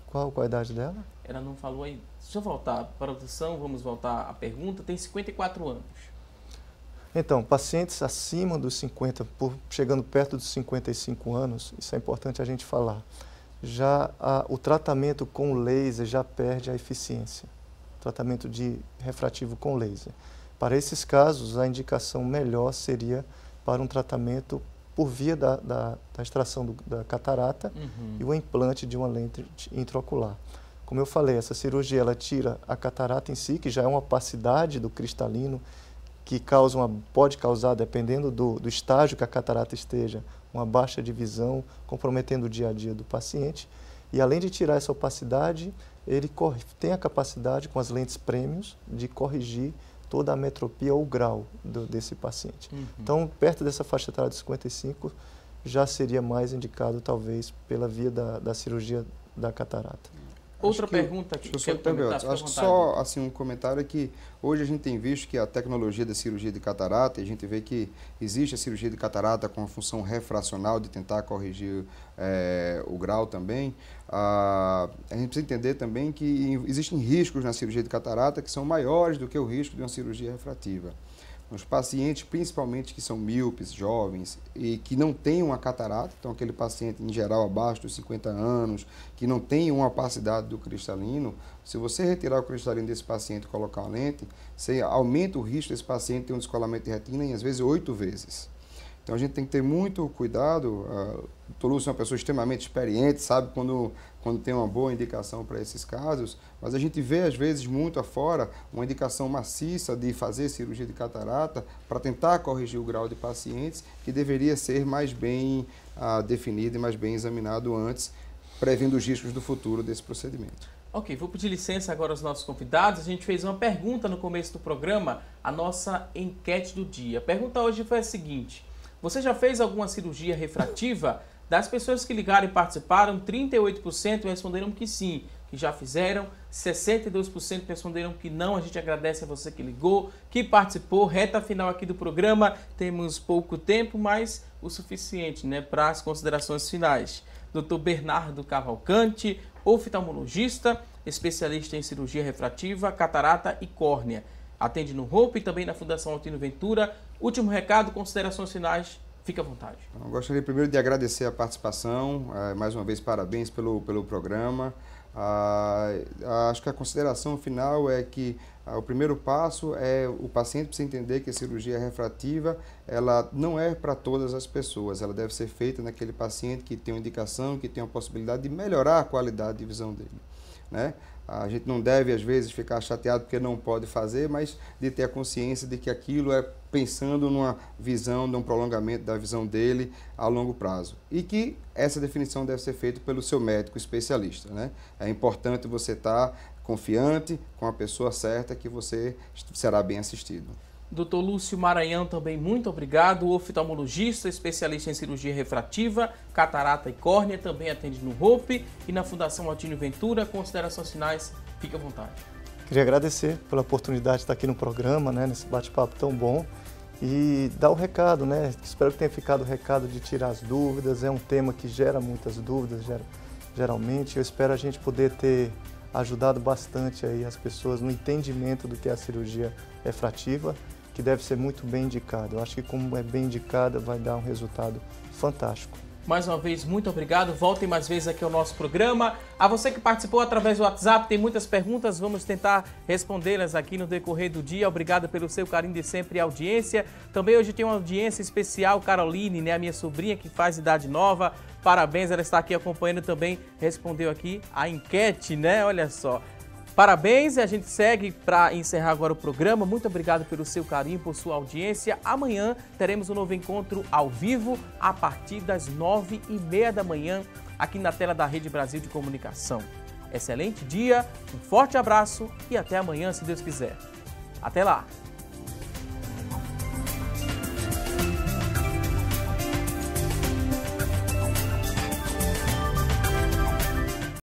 Qual a idade dela? Ela não falou aí. Deixa eu voltar para a produção, vamos voltar à pergunta. Tem 54 anos. Então, pacientes acima dos 50, chegando perto dos 55 anos, isso é importante a gente falar, já o tratamento com laser já perde a eficiência, tratamento de refrativo com laser. Para esses casos, a indicação melhor seria para um tratamento por via da extração da catarata e o implante de uma lente intraocular. Como eu falei, essa cirurgia ela tira a catarata em si, que já é uma opacidade do cristalino, que pode causar, dependendo do estágio que a catarata esteja, uma baixa de visão, comprometendo o dia a dia do paciente. E além de tirar essa opacidade, ele tem a capacidade, com as lentes premiums, de corrigir toda a metropia ou grau desse paciente. Então, perto dessa faixa etária de 55, já seria mais indicado, talvez, pela via da cirurgia da catarata. Outra pergunta aqui. Acho que só assim, um comentário é que hoje a gente tem visto que a tecnologia da cirurgia de catarata, a gente vê que existe a cirurgia de catarata com a função refracional de tentar corrigir o grau também. A gente precisa entender também que existem riscos na cirurgia de catarata que são maiores do que o risco de uma cirurgia refrativa. Os pacientes, principalmente que são míopes, jovens e que não têm uma catarata, então aquele paciente em geral abaixo dos 50 anos, que não tem uma opacidade do cristalino, se você retirar o cristalino desse paciente e colocar uma lente, você aumenta o risco desse paciente ter um descolamento de retina em às vezes 8 vezes. Então a gente tem que ter muito cuidado. O Dr. Lúcio é uma pessoa extremamente experiente, sabe quando tem uma boa indicação para esses casos, mas a gente vê às vezes muito afora uma indicação maciça de fazer cirurgia de catarata para tentar corrigir o grau de pacientes que deveria ser mais bem definido e mais bem examinado antes, prevendo os riscos do futuro desse procedimento. Ok, vou pedir licença agora aos nossos convidados. A gente fez uma pergunta no começo do programa, a nossa enquete do dia. A pergunta hoje foi a seguinte: você já fez alguma cirurgia refrativa? Das pessoas que ligaram e participaram, 38% responderam que sim, que já fizeram, 62% responderam que não. A gente agradece a você que ligou, que participou. Reta final aqui do programa, temos pouco tempo, mas o suficiente, né, para as considerações finais. Dr. Bernardo Cavalcante, oftalmologista, especialista em cirurgia refrativa, catarata e córnea. Atende no Hope e também na Fundação Altino Ventura. Último recado, considerações finais, fique à vontade. Eu gostaria primeiro de agradecer a participação, mais uma vez parabéns pelo programa. Acho que a consideração final é que o primeiro passo é o paciente precisa entender que a cirurgia refrativa ela não é para todas as pessoas, ela deve ser feita naquele paciente que tem uma indicação, que tem a possibilidade de melhorar a qualidade de visão dele, né? A gente não deve, às vezes, ficar chateado porque não pode fazer, mas de ter a consciência de que aquilo é pensando numa visão, num prolongamento da visão dele a longo prazo. E que essa definição deve ser feita pelo seu médico especialista, né? É importante você estar confiante com a pessoa certa que você será bem assistido. Dr. Lúcio Maranhão também, muito obrigado. Oftalmologista, especialista em cirurgia refrativa, catarata e córnea, também atende no Hope e na Fundação Altino Ventura. Considerações finais, fique à vontade. Queria agradecer pela oportunidade de estar aqui no programa, né, nesse bate-papo tão bom e dar o recado, né? Espero que tenha ficado o recado de tirar as dúvidas. É um tema que gera muitas dúvidas, geralmente. Eu espero a gente poder ter ajudado bastante aí as pessoas no entendimento do que é a cirurgia refrativa, que deve ser muito bem indicada. Eu acho que como é bem indicada, vai dar um resultado fantástico. Mais uma vez, muito obrigado. Voltem mais vezes aqui ao nosso programa. A você que participou através do WhatsApp, tem muitas perguntas, vamos tentar respondê-las aqui no decorrer do dia. Obrigado pelo seu carinho de sempre e audiência. Também hoje tem uma audiência especial, Caroline, né, a minha sobrinha que faz idade nova. Parabéns, ela está aqui acompanhando também, respondeu aqui a enquete, né? Olha só. Parabéns e a gente segue para encerrar agora o programa. Muito obrigado pelo seu carinho, por sua audiência. Amanhã teremos um novo encontro ao vivo a partir das 9h30 da manhã aqui na tela da Rede Brasil de Comunicação. Excelente dia, um forte abraço e até amanhã, se Deus quiser. Até lá!